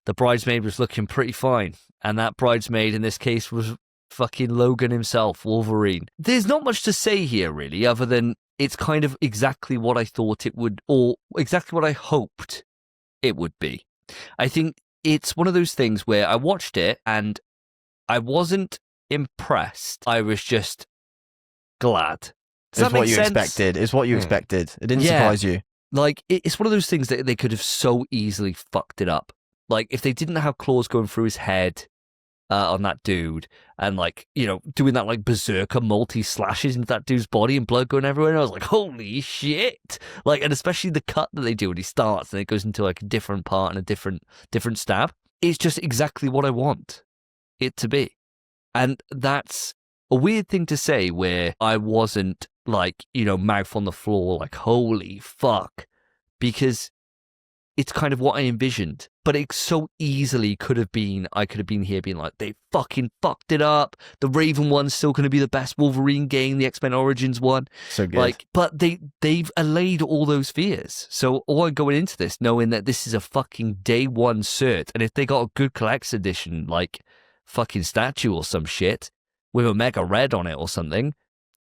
the bridesmaid was looking pretty fine. And that bridesmaid in this case was fucking Logan himself, Wolverine. There's not much to say here, really, other than it's kind of exactly what I thought it would, or exactly what I hoped it would be. I think it's one of those things where I watched it and I wasn't impressed. I was just glad. It's what you expected. It's what you expected. It didn't surprise you. Like, it's one of those things that they could have so easily fucked it up. Like, if they didn't have claws going through his head on that dude and, like, you know, doing that, like, berserker multi-slashes into that dude's body and blood going everywhere, and I was like, holy shit! Like, and especially the cut that they do when he starts and it goes into, like, a different part and a different stab. It's just exactly what I want it to be. And that's a weird thing to say where I wasn't, like, you know, mouth on the floor, like, holy fuck, because it's kind of what I envisioned. But it so easily could have been, I could have been here being like, they fucking fucked it up. The Raven one's still going to be the best Wolverine game, the X-Men Origins one. So good. Like, but they've allayed all those fears. So all I'm going into this knowing that this is a fucking day one cert, and if they got a good collector's edition, like fucking statue or some shit, with a mega red on it or something,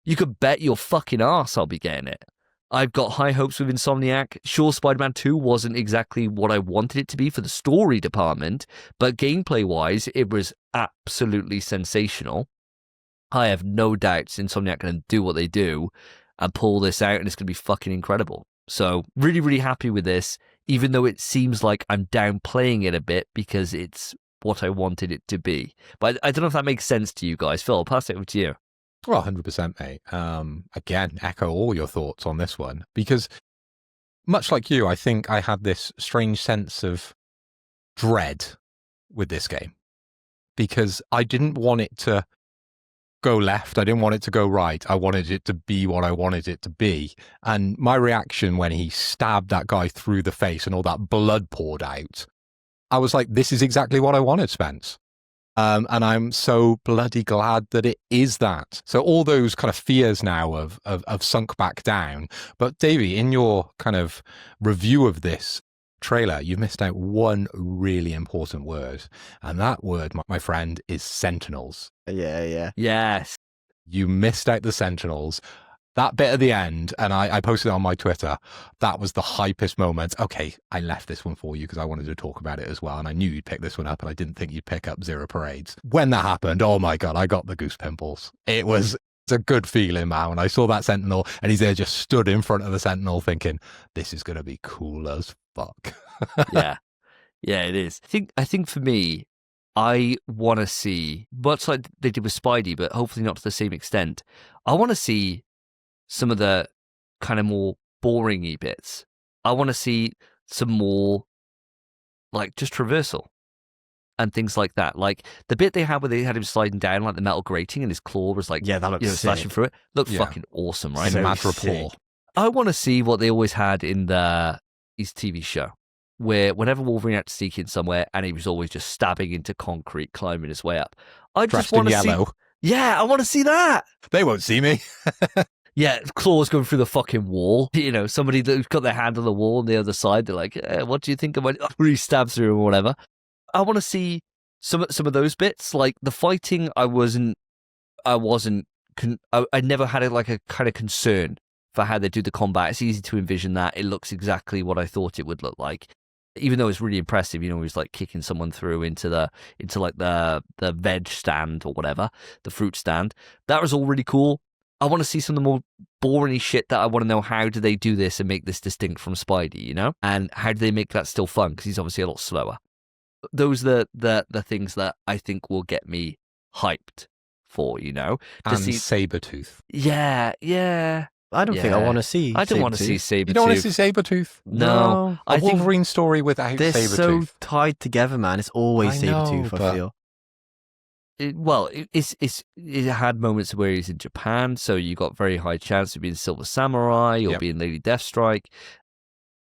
you could bet your fucking ass I'll be getting it. I've got high hopes with Insomniac. Sure, Spider-Man 2 wasn't exactly what I wanted it to be for the story department, but gameplay-wise, it was absolutely sensational. I have no doubts Insomniac going to do what they do and pull this out, and it's going to be fucking incredible. So, really, really happy with this, even though it seems like I'm downplaying it a bit because it's what I wanted it to be. But I don't know if that makes sense to you guys. Phil, I'll pass it over to you. Well, 100%, mate. Again, echo all your thoughts on this one, because much like you, I think I had this strange sense of dread with this game because I didn't want it to go left. I didn't want it to go right. I wanted it to be what I wanted it to be. And my reaction when he stabbed that guy through the face and all that blood poured out, I was like, this is exactly what I wanted, Spence. And I'm so bloody glad that it is that. So all those kind of fears now have sunk back down. But Davey, in your kind of review of this, trailer, you've missed out one really important word. And that word, my friend, is Sentinels. Yeah. Yes. You missed out the Sentinels. That bit at the end, and I posted it on my Twitter, that was the hypest moment. Okay, I left this one for you because I wanted to talk about it as well, and I knew you'd pick this one up, and I didn't think you'd pick up Zero Parades. When that happened, oh my God, I got the goose pimples. It's a good feeling, man. When I saw that Sentinel, and he's there just stood in front of the Sentinel thinking, this is going to be cool as fuck. Yeah, it is. I think for me, I want to see, much like they did with Spidey, but hopefully not to the same extent. I want to see some of the kind of more boring-y bits. I want to see some more, like, just traversal and things like that. Like, the bit they had where they had him sliding down, like, the metal grating, and his claw was, like, that looks slashing sick. through it. Looked fucking awesome, right? So mad sick. rapport. I want to see what they always had in his TV show, where whenever Wolverine had to sneak in somewhere, and he was always just stabbing into concrete, climbing his way up. I just Dressed in want to yellow. see... Yeah, I want to see that! They won't see me. Yeah, claws going through the fucking wall. You know, somebody that's got their hand on the wall on the other side. They're like, "What do you think of my?" He stabs through or whatever. I want to see some of those bits. Like the fighting, I never had a kind of concern for how they do the combat. It's easy to envision that. It looks exactly what I thought it would look like. Even though it's really impressive, you know, he's like kicking someone through into like the veg stand or whatever, the fruit stand. That was all really cool. I want to see some of the more boring shit that I want to know, how do they do this and make this distinct from Spidey, you know? And how do they make that still fun? Because he's obviously a lot slower. Those are the things that I think will get me hyped for, you know? And Sabretooth. Yeah. I don't think I want to see. I don't want to see Sabretooth. You don't want to see Sabretooth? No. A Wolverine story without They're Sabretooth. so tied together, man. It's always Sabretooth, I feel. It had moments where he's in Japan, so you got very high chance of being Silver Samurai or being Lady Deathstrike.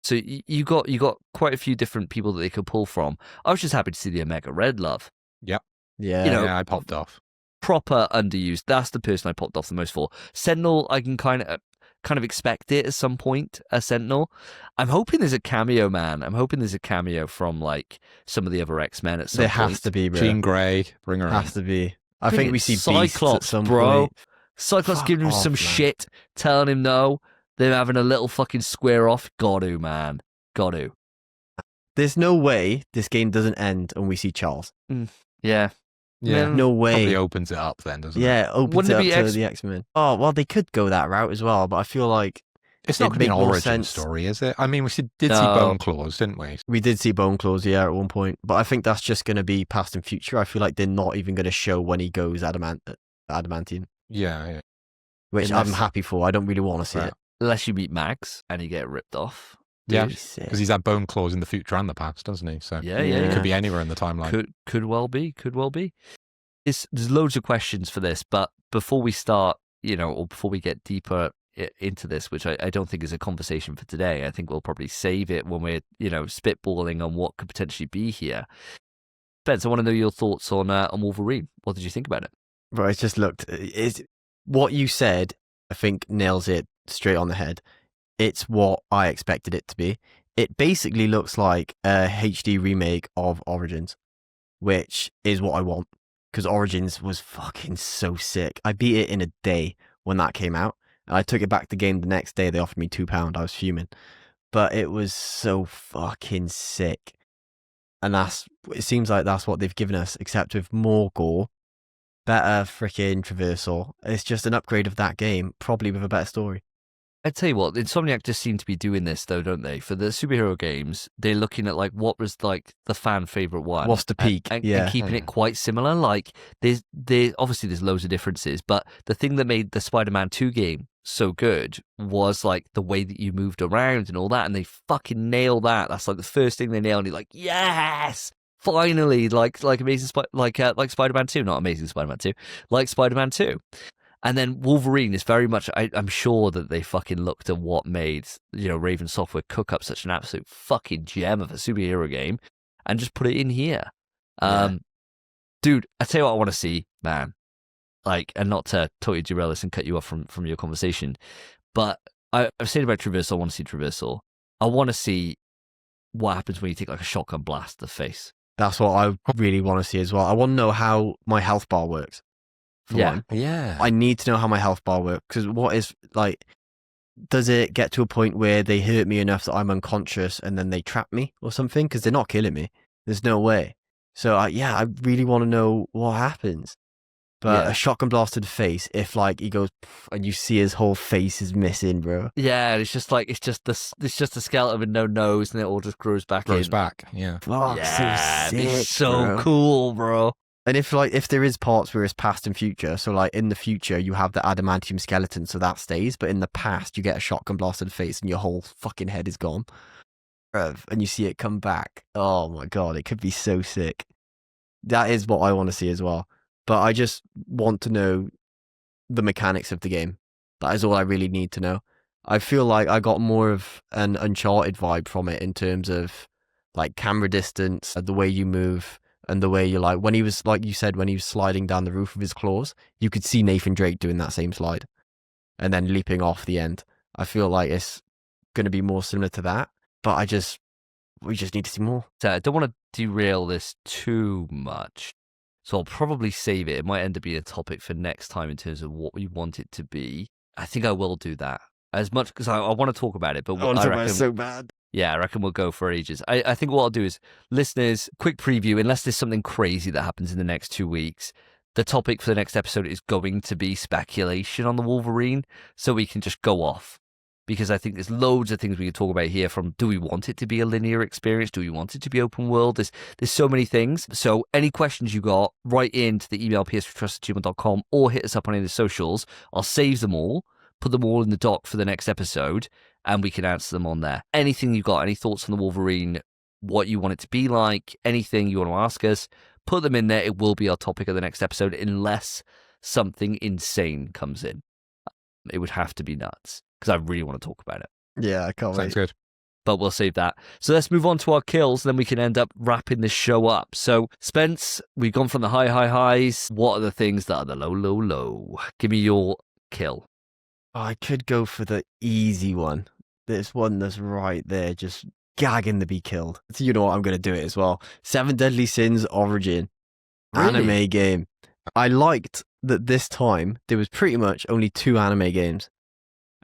So you got quite a few different people that they could pull from. I was just happy to see the Omega Red love. Yep. Yeah. You know, I popped off. Proper underused. That's the person I popped off the most for. Sentinel, I can kind of expect it at some point, a Sentinel. I'm hoping there's a cameo, man. I'm hoping there's a cameo from like some of the other X-Men at some point. There has to be, bro. Jean Grey, bring her in. Has to be. I think we see Cyclops, Beasts at some bro. point. Cyclops Fuck giving him off, some man. shit, telling him no. They're having a little fucking square off. Got to, man. Got to. There's no way this game doesn't end and we see Charles. Yeah. Yeah. No way. Probably opens it up then, doesn't it? Yeah, opens Wouldn't it it up be to the X-Men. Oh, well, they could go that route as well, but I feel like It's not going to be It'd an make more origin sense. story, is it? I mean, we did see No. Bone Claws, didn't we? we did see Bone Claws, yeah, at one point, but I think that's just going to be past and future. I feel like they're not even going to show when he goes adamantium, Yeah. which Unless- I'm happy for. I don't really want to see Right. it. Unless you meet Max and you get ripped off. Yeah. Be sick. Because he's had Bone Claws in the future and the past, doesn't he? So Yeah. Yeah. it could be anywhere in the timeline. Could well be. There's loads of questions for this, but before we start, or before we get deeper into this, which I don't think is a conversation for today, I think we'll probably save it when we're, spitballing on what could potentially be here. Spence, I want to know your thoughts on Wolverine. What did you think about it? Right, it's just looked. What you said, I think, nails it straight on the head. It's what I expected it to be. It basically looks like a HD remake of Origins, which is what I want. Because Origins was fucking so sick. I beat it in a day when that came out. I took it back to the game the next day. They offered me £2. I was fuming. But it was so fucking sick. And it seems like that's what they've given us, except with more gore, better freaking traversal. It's just an upgrade of that game, probably with a better story. I tell you what, Insomniac just seem to be doing this though, don't they? For the superhero games, they're looking at like what was like the fan favorite one. What's the peak? And Yeah. keeping it quite similar. Like there's obviously there's loads of differences, but the thing that made the Spider-Man 2 game so good was like the way that you moved around and all that, and they fucking nail that. That's like the first thing they nailed. And you're like, yes, finally, like amazing, like Spider-Man 2, not Amazing Spider-Man 2, like Spider-Man 2. And then Wolverine is very much, I'm sure that they fucking looked at what made, Raven Software cook up such an absolute fucking gem of a superhero game and just put it in here. Yeah. Dude, I tell you what I want to see, man. Like, and not to totally derail this and cut you off from your conversation, but I've said about traversal, I want to see traversal. I want to see what happens when you take like a shotgun blast to the face. That's what I really want to see as well. I want to know how my health bar works. For one. Yeah. I need to know how my health bar works, because what is, like, does it get to a point where they hurt me enough that I'm unconscious and then they trap me or something? Because they're not killing me. There's no way. So, I really want to know what happens. But a shotgun blast to the face, if like he goes and you see his whole face is missing, bro. Yeah, it's just a skeleton with no nose, and it all just grows back. Yeah. Fuck, Yeah, so sick, it's so bro. cool, bro. And if there is parts where it's past and future, so like in the future you have the adamantium skeleton, so that stays, but in the past you get a shotgun blast to the face and your whole fucking head is gone, and you see it come back. Oh my god, it could be so sick. That is what I want to see as well. But I just want to know the mechanics of the game. That is all I really need to know. I feel like I got more of an Uncharted vibe from it in terms of like camera distance, the way you move, and the way you like, when he was, like you said, when he was sliding down the roof with his claws, you could see Nathan Drake doing that same slide and then leaping off the end. I feel like it's going to be more similar to that, but we just need to see more. So I don't want to derail this too much, so I'll probably save it. It might end up being a topic for next time in terms of what we want it to be. I think I will do that as much because I want to talk about it, but I reckon it's so bad. Yeah, I reckon we'll go for ages. I think what I'll do is, listeners, quick preview, unless there's something crazy that happens in the next 2 weeks, the topic for the next episode is going to be speculation on the Wolverine, so we can just go off. Because I think there's loads of things we can talk about here, from do we want it to be a linear experience? Do we want it to be open world? There's so many things. So any questions you got, write into the email ps3trust@gmail.com or hit us up on any of the socials. I'll save them all, put them all in the doc for the next episode, and we can answer them on there. Anything you got, any thoughts on the Wolverine, what you want it to be like, anything you want to ask us, put them in there. It will be our topic of the next episode, unless something insane comes in. It would have to be nuts, because I really want to talk about it. Yeah, I can't Sounds wait. good. But we'll save that. So let's move on to our kills, then we can end up wrapping this show up. So, Spence, we've gone from the high highs. What are the things that are the low? Give me your kill. I could go for the easy one. This one that's right there, just gagging to be killed. So you know what, I'm going to do it as well. 7 Deadly Sins Origin. Really? Anime game. I liked that this time there was pretty much only 2 anime games.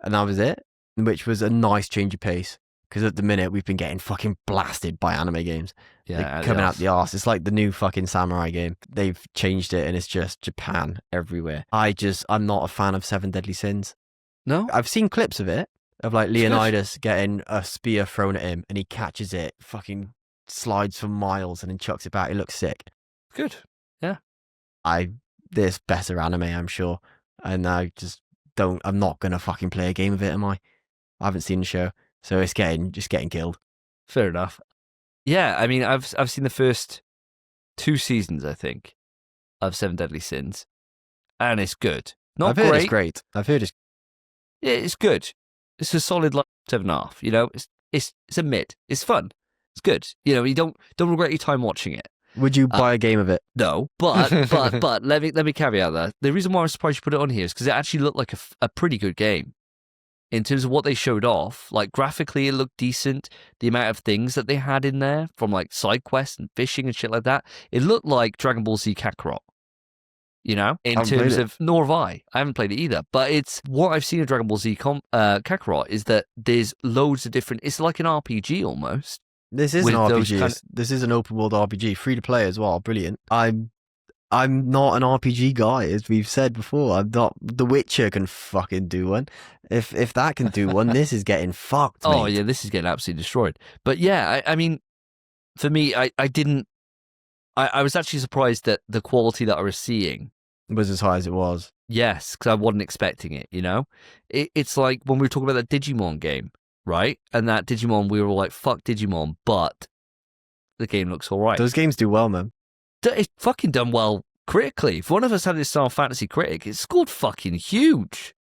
And that was it, which was a nice change of pace. Because at the minute, we've been getting fucking blasted by anime games. Yeah, They're coming out the arse. It's like the new fucking samurai game. They've changed it and it's just Japan everywhere. I'm not a fan of 7 Deadly Sins. No? I've seen clips of it, of like It's good. Leonidas getting a spear thrown at him and he catches it, fucking slides for miles and then chucks it back. It looks sick. Good. Yeah. There's better anime, I'm sure. And I'm not going to fucking play a game of it, am I? I haven't seen the show. So it's just getting killed. Fair enough. Yeah, I mean, I've seen the first 2 seasons, I think, of 7 Deadly Sins, and it's good. Not I've heard great. it's great. I've heard it's Yeah, it's good. It's a solid like 7.5. You know, it's a mid. It's fun. It's good. You know, you don't regret your time watching it. Would you buy a game of it? No, but let me caveat that. The reason why I'm surprised you put it on here is because it actually looked like a pretty good game. In terms of what they showed off, like graphically, it looked decent. The amount of things that they had in there, from like side quests and fishing and shit like that, it looked like Dragon Ball Z Kakarot. You know, in terms of, nor have I haven't played it either. But it's what I've seen of Dragon Ball Z Kakarot is that there's loads of different. It's like an RPG almost. This is with an those RPG. This is an open world RPG, free to play as well. Brilliant. I'm not an RPG guy, as we've said before. I'm not. The Witcher can fucking do one. If that can do one, this is getting fucked. Oh mate. yeah, this is getting absolutely destroyed. But yeah, I mean, for me, I was actually surprised that the quality that I was seeing was as high as it was. Yes, because I wasn't expecting it. You know, it's like when we were talking about that Digimon game, right? And that Digimon, we were all like, "Fuck Digimon," but the game looks all right. Those games do well, man. It's fucking done well critically. If one of us had this Final Fantasy critic, it scored fucking huge.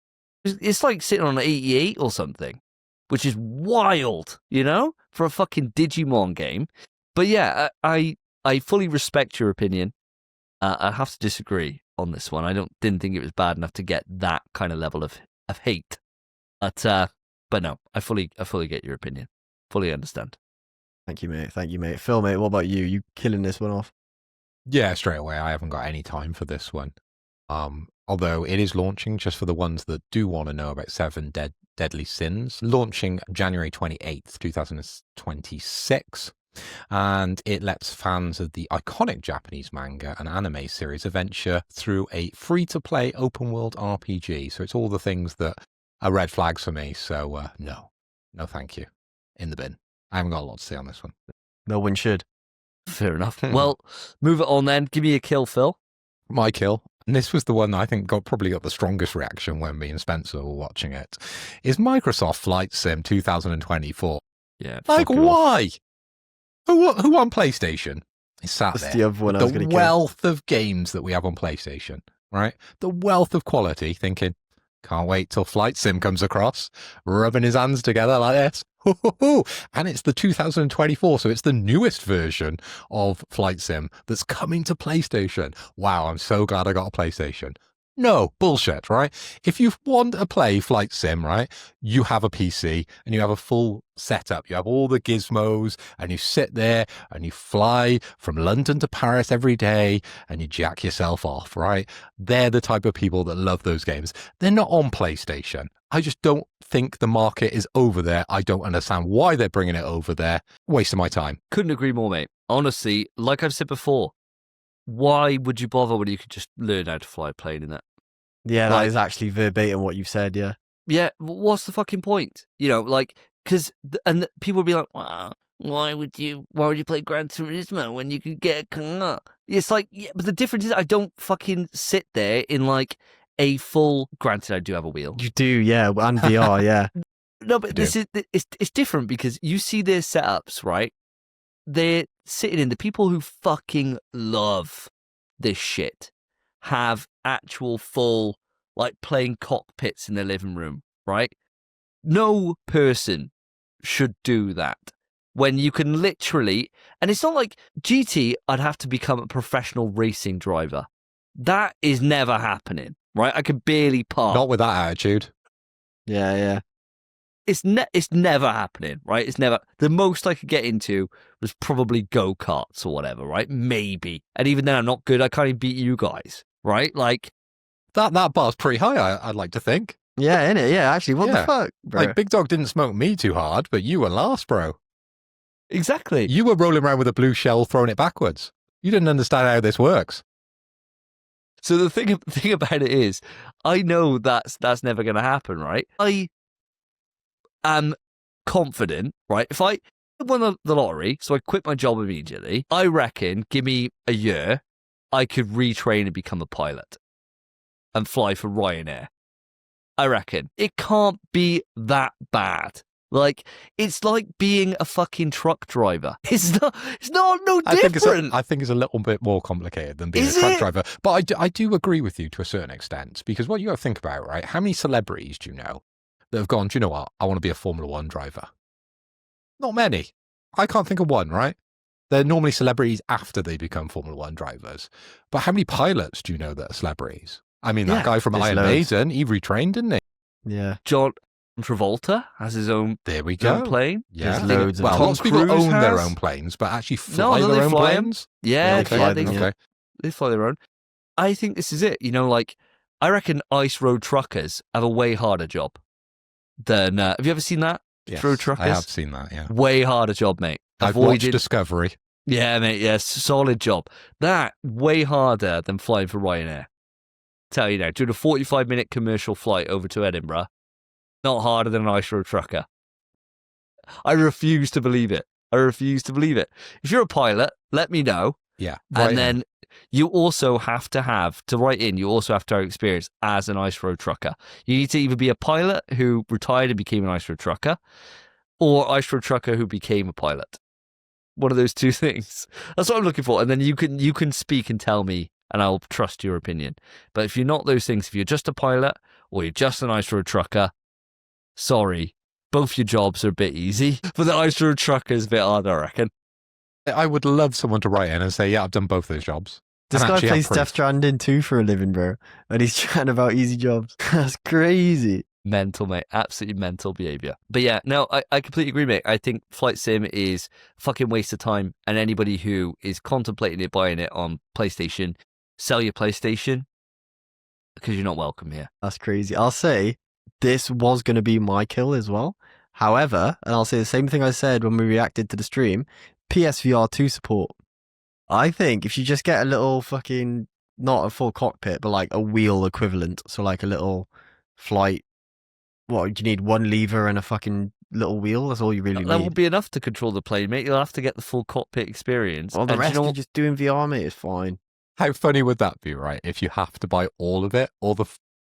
It's like sitting on an 88 or something, which is wild, you know, for a fucking Digimon game. But yeah, I fully respect your opinion. I have to disagree on this one. I didn't think it was bad enough to get that kind of level of hate. But no, I fully get your opinion. Fully understand. Thank you, mate. Thank you, mate. Phil, mate, what about you? You killing this one off? Yeah, straight away. I haven't got any time for this one. Although it is launching, just for the ones that do want to know about Seven Deadly Sins, launching January 28th, 2026. And it lets fans of the iconic Japanese manga and anime series adventure through a free-to-play open-world RPG. So it's all the things that are red flags for me. So no thank you. In the bin. I haven't got a lot to say on this one. No one should. Fair enough. Well, move it on then. Give me a kill, Phil. My kill, and this was the one that I think probably got the strongest reaction when me and Spencer were watching it, is Microsoft Flight Sim 2024. Yeah. Like, why? Who on PlayStation is sat That's there? the other one I was going The to kill. wealth of games that we have on PlayStation, right? The wealth of quality, thinking, can't wait till Flight Sim comes across, rubbing his hands together like this. And it's the 2024, so it's the newest version of Flight Sim that's coming to PlayStation. Wow, I'm so glad I got a PlayStation. No, bullshit, right? If you want to play Flight Sim, right, you have a PC and you have a full setup. You have all the gizmos and you sit there and you fly from London to Paris every day and you jack yourself off, right? They're the type of people that love those games. They're not on PlayStation. I just don't think the market is over there. I don't understand why they're bringing it over there. Wasting my time. Couldn't agree more, mate. Honestly, like I've said before, why would you bother when you could just learn how to fly a plane in that? Yeah, that is actually verbatim what you've said, yeah. Yeah, what's the fucking point? You know, like, because, and people will be like, wow, why would you play Gran Turismo when you could get a car? It's like, yeah, but the difference is I don't fucking sit there in like a full, granted I do have a wheel. You do, yeah, and VR, yeah. No, but it's different because you see their setups, right? They're sitting in, the people who fucking love this shit have actual full, like, playing cockpits in their living room, right? No person should do that when you can literally, and it's not like GT, I'd have to become a professional racing driver. That is never happening, right? I could barely park. Not with that attitude. Yeah, yeah. It's never happening, right? It's never. The most I could get into was probably go-karts or whatever, right? Maybe. And even then I'm not good. I can't even beat you guys, right? Like, That bar's pretty high, I'd like to think. Yeah, innit? Yeah, actually, what the fuck, bro? Like, Big Dog didn't smoke me too hard, but you were last, bro. exactly. You were rolling around with a blue shell, throwing it backwards. You didn't understand how this works. So the thing about it is, I know that's never going to happen, right? I am confident, right? If I won the lottery, so I quit my job immediately, I reckon, give me a year, I could retrain and become a pilot and fly for Ryanair. I reckon. It can't be that bad. Like, it's like being a fucking truck driver. It's not no different. I think it's a little bit more complicated than being Is a truck it? driver. But I do agree with you to a certain extent, because what you got to think about, right? How many celebrities do you know that have gone, do you know what? I want to be a Formula One driver. Not many. I can't think of one, right? They're normally celebrities after they become Formula One drivers. But how many pilots do you know that are celebrities? I mean, that guy from there's Iron loads. Maiden, he retrained, didn't he? Yeah. John Travolta has his own There we his own go. plane. Yeah. There's loads of Well, them. lots of people Cruise own their has. own planes, but actually fly No, their they own fly 'em. planes? Yeah, They fly they them, yeah. Okay. they fly their own. I think this is it. You know, like, I reckon ice road truckers have a way harder job than. Have you ever seen that? Yes, Road truckers. I have seen that, yeah. Way harder job, mate. I've watched Discovery. Yeah, mate. Yes, solid job. That way harder than flying for Ryanair. Tell you now, doing a 45-minute commercial flight over to Edinburgh, not harder than an ice road trucker. I refuse to believe it. I refuse to believe it. If you're a pilot, let me know. Yeah. And then you also have to write in, you also have to have experience as an ice road trucker. You need to either be a pilot who retired and became an ice road trucker, or ice road trucker who became a pilot. One of those two things. That's what I'm looking for. And then you can speak and tell me, and I'll trust your opinion. But if you're not those things, if you're just a pilot or you're just an ice road trucker, sorry, both your jobs are a bit easy. But the ice road trucker is a bit harder, I reckon. I would love someone to write in and say, yeah, I've done both those jobs. This And guy actually have plays proof. Death Stranding too for a living, bro. And he's chatting about easy jobs. That's crazy. Mental, mate. Absolutely mental behavior. But yeah, no, I completely agree, mate. I think Flight Sim is a fucking waste of time. And anybody who is contemplating it, buying it on PlayStation, sell your PlayStation because you're not welcome here. That's crazy. I'll say this was going to be my kill as well. However, and I'll say the same thing I said when we reacted to the stream, PSVR 2 support. I think if you just get a little fucking, not a full cockpit, but like a wheel equivalent, so like a little flight, what, do you need one lever and a fucking little wheel? That's all you really That need. won't be enough to control the plane, mate. You'll have to get the full cockpit experience. Well, the And rest you know you just do in VR, mate, is fine. How funny would that be, right? If you have to buy all of it, or the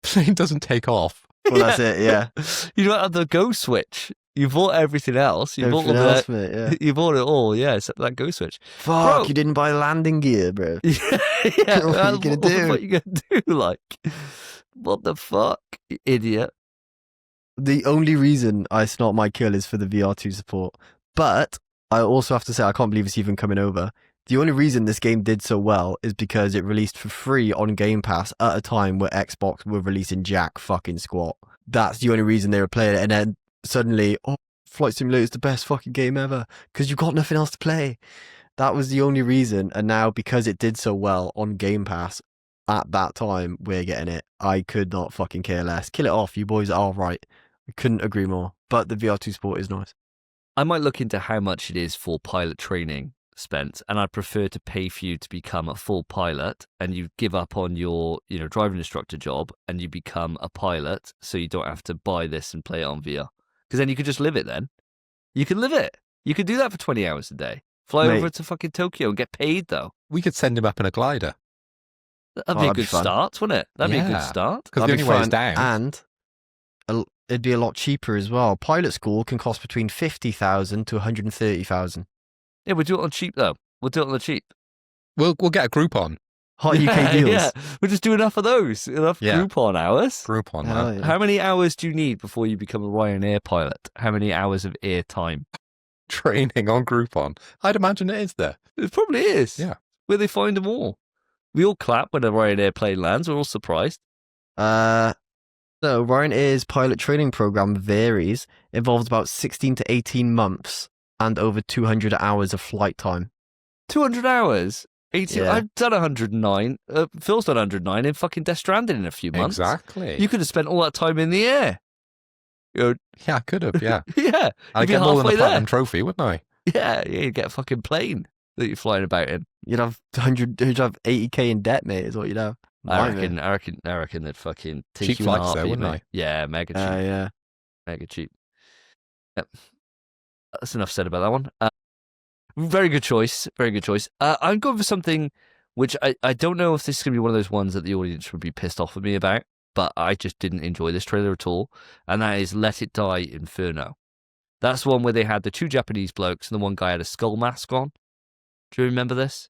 plane doesn't take off. Well, that's it, yeah. You don't have the go switch. You bought everything else. You Everything bought all else, the, mate, yeah. You bought it all, yeah, except that go switch. Fuck, Bro. you didn't buy landing gear, bro. Yeah, What are you gonna do? What are you gonna do? Like, what the fuck, you idiot? The only reason it's not my kill is for the VR2 support. But I also have to say, I can't believe it's even coming over. The only reason this game did so well is because it released for free on Game Pass at a time where Xbox were releasing jack fucking squat. That's the only reason they were playing it. And then suddenly, oh, Flight Simulator is the best fucking game ever because you've got nothing else to play. That was the only reason. And now, because it did so well on Game Pass at that time, we're getting it. I could not fucking care less. Kill it off. You boys are all right. I couldn't agree more. But the VR2 support is nice. I might look into how much it is for pilot training spent, and I'd prefer to pay for you to become a full pilot, and you give up on your, driving instructor job, and you become a pilot, so you don't have to buy this and play it on VR. Because then you could just live it. Then you can live it. You could do that for 20 hours a day. Fly Mate. over to fucking Tokyo and get paid though. We could send him up in a glider. That'd be a that'd be good fun. start, wouldn't it? That'd be a good Yeah. start. Because the That'd only be way is fun. down. And it'd be a lot cheaper as well. Pilot school can cost between 50,000 to 130,000. Yeah, we'll do it on cheap though. We'll do it on the cheap. We'll get a Groupon. Hot UK deals. Yeah, we'll just do enough of those. Enough Yeah. Groupon hours. Groupon, Hell man. yeah. How many hours do you need before you become a Ryanair pilot? How many hours of air time? Training on Groupon. I'd imagine it is there. It probably is. Yeah. Where they find them all. We all clap when a Ryanair plane lands. We're all surprised. So Ryanair's pilot training program varies, involves about 16 to 18 months and over 200 hours of flight time. 200 hours. 18. Yeah. I've done 109. Phil's done 109 in fucking Death Stranding in a few months. Exactly. You could have spent all that time in the air. Yeah, I could have, yeah. Yeah. I'd You'd be get more than halfway a platinum there. trophy, wouldn't I? Yeah, you'd get a fucking plane that you're flying about in. You'd have 80k in debt, mate, is what you'd have. I Nightmare. reckon they'd fucking take Cheap you in a flights though, heartbeat, wouldn't mate. Yeah, mega cheap. Yeah. Mega cheap. Yep. That's enough said about that one. Very good choice. Very good choice. I'm going for something which I don't know if this is going to be one of those ones that the audience would be pissed off at me about, but I just didn't enjoy this trailer at all. And that is Let It Die Inferno. That's the one where they had the two Japanese blokes and the one guy had a skull mask on. Do you remember this?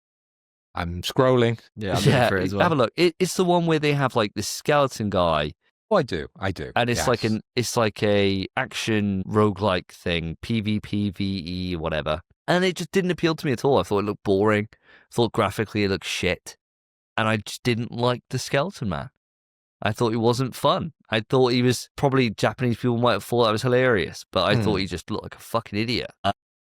I'm scrolling. Yeah, I'm looking for it as well. Have a look. It's the one where they have like this skeleton guy. Oh, I do. And it's yes. it's like a action roguelike thing, PvP, VE, whatever. And it just didn't appeal to me at all. I thought it looked boring. I thought graphically it looked shit. And I just didn't like the skeleton man. I thought he wasn't fun. I thought he was, probably Japanese people might have thought that was hilarious, but I thought he just looked like a fucking idiot.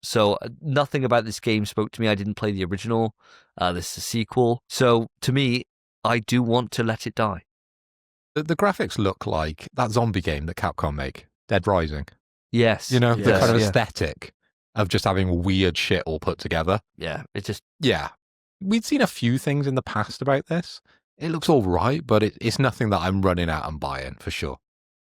So nothing about this game spoke to me. I didn't play the original. This is a sequel. So to me, I do want to let it die. The graphics look like that zombie game that Capcom make, Dead Rising. Yes. You know, the Yes, kind of yeah. aesthetic of just having weird shit all put together. Yeah, it just, Yeah. We'd seen a few things in the past about this. It looks all right, but it's nothing that I'm running out and buying for sure.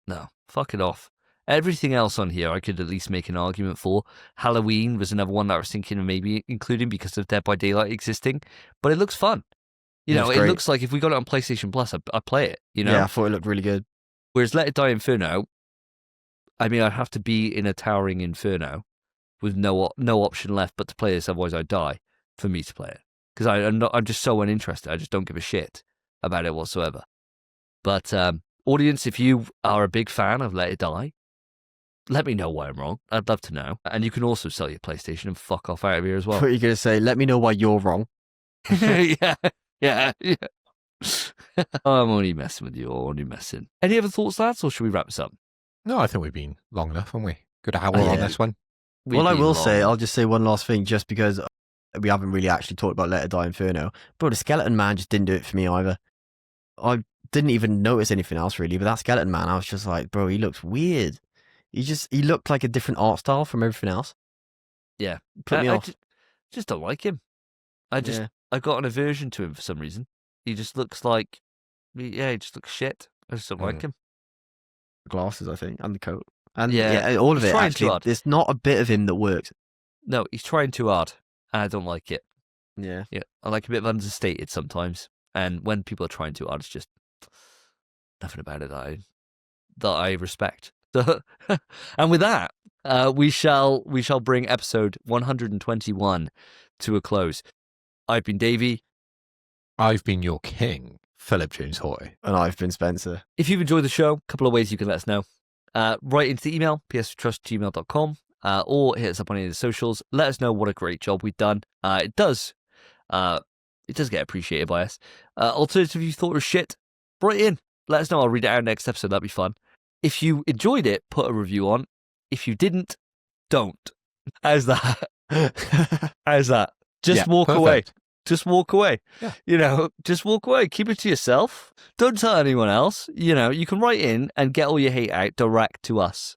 no, fuck it off. Everything else on here, I could at least make an argument for. Halloween was another one that I was thinking of maybe including because of Dead by Daylight existing, but it looks fun. You Yeah, know, it's it great. looks like if we got it on PlayStation Plus, I'd play it, you know? Yeah, I thought it looked really good. Whereas Let It Die Inferno, I mean, I'd have to be in a towering inferno with no option left but to play this, otherwise I'd die for me to play it. Because I'm just so uninterested. I just don't give a shit about it whatsoever. But audience, if you are a big fan of Let It Die, let me know why I'm wrong. I'd love to know. And you can also sell your PlayStation and fuck off out of here as I well. thought you were going to say, let me know why you're wrong. yeah. I'm only messing with you, only messing. Any other thoughts, lads, or should we wrap this up? No, I think we've been long enough, haven't we? Good hour Yeah. on this one. We've Well, I been will long. say, I'll just say one last thing, just because we haven't really actually talked about Let It Die Inferno. Bro, the Skeleton Man just didn't do it for me either. I didn't even notice anything else really, but that Skeleton Man, I was just like, bro, he looks weird. He looked like a different art style from everything else. Yeah. Put me I off. just don't like him. I got an aversion to him for some reason. He just looks like, he just looks shit. I just don't like him. Glasses, I think, and the coat. And Yeah, all of he's it, trying actually, too hard. there's not a bit of him that works. No, he's trying too hard, and I don't like it. Yeah. Yeah, I like a bit of understated sometimes, and when people are trying too hard, it's just nothing about it that I respect. And with that, we shall bring episode 121 to a close. I've been Davey. I've been your king, Philip James Hoy. And I've been Spencer. If you've enjoyed the show, a couple of ways you can let us know. Write into the email, pstrust@gmail.com, or hit us up on any of the socials. Let us know what a great job we've done. It does get appreciated by us. Alternatively, if you thought it was shit, write in. Let us know. I'll read it out next episode. That'd be fun. If you enjoyed it, put a review on. If you didn't, don't. How's that? How's that? Just walk away. Just walk away. Yeah. Just walk away. Keep it to yourself. Don't tell anyone else. You can write in and get all your hate out direct to us.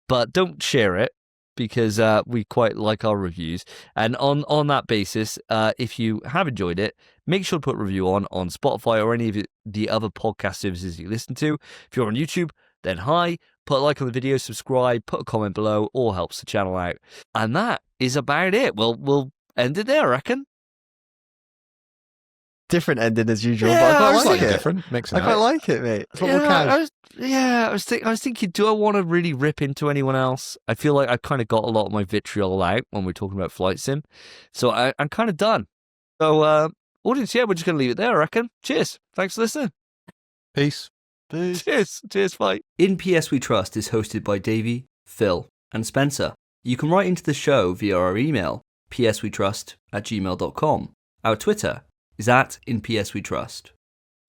But don't share it because we quite like our reviews. And on that basis, if you have enjoyed it, make sure to put a review on Spotify or any of the other podcast services you listen to. If you're on YouTube, then hi. Put a like on the video, subscribe, put a comment below. All helps the channel out. And that is about it. We'll end it there, I reckon. Different ending as usual, Yeah, but I quite Slightly like it. different. Mixing I it quite up. like it, mate. It's a lot more cash. I was thinking, do I want to really rip into anyone else? I feel like I've kind of got a lot of my vitriol out when we're talking about Flight Sim. So I'm kind of done. So, audience, we're just going to leave it there, I reckon. Cheers. Thanks for listening. Peace. Cheers. Cheers, bye. In PS We Trust is hosted by Davey, Phil, and Spencer. You can write into the show via our email, pswetrust@gmail.com. Our Twitter is @InPSWeTrust.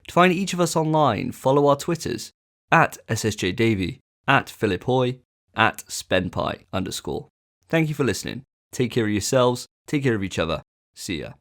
To find each of us online, follow our Twitters, @SSJDavey, @PhilipHoy, @SpenPie_. Thank you for listening. Take care of yourselves, take care of each other. See ya.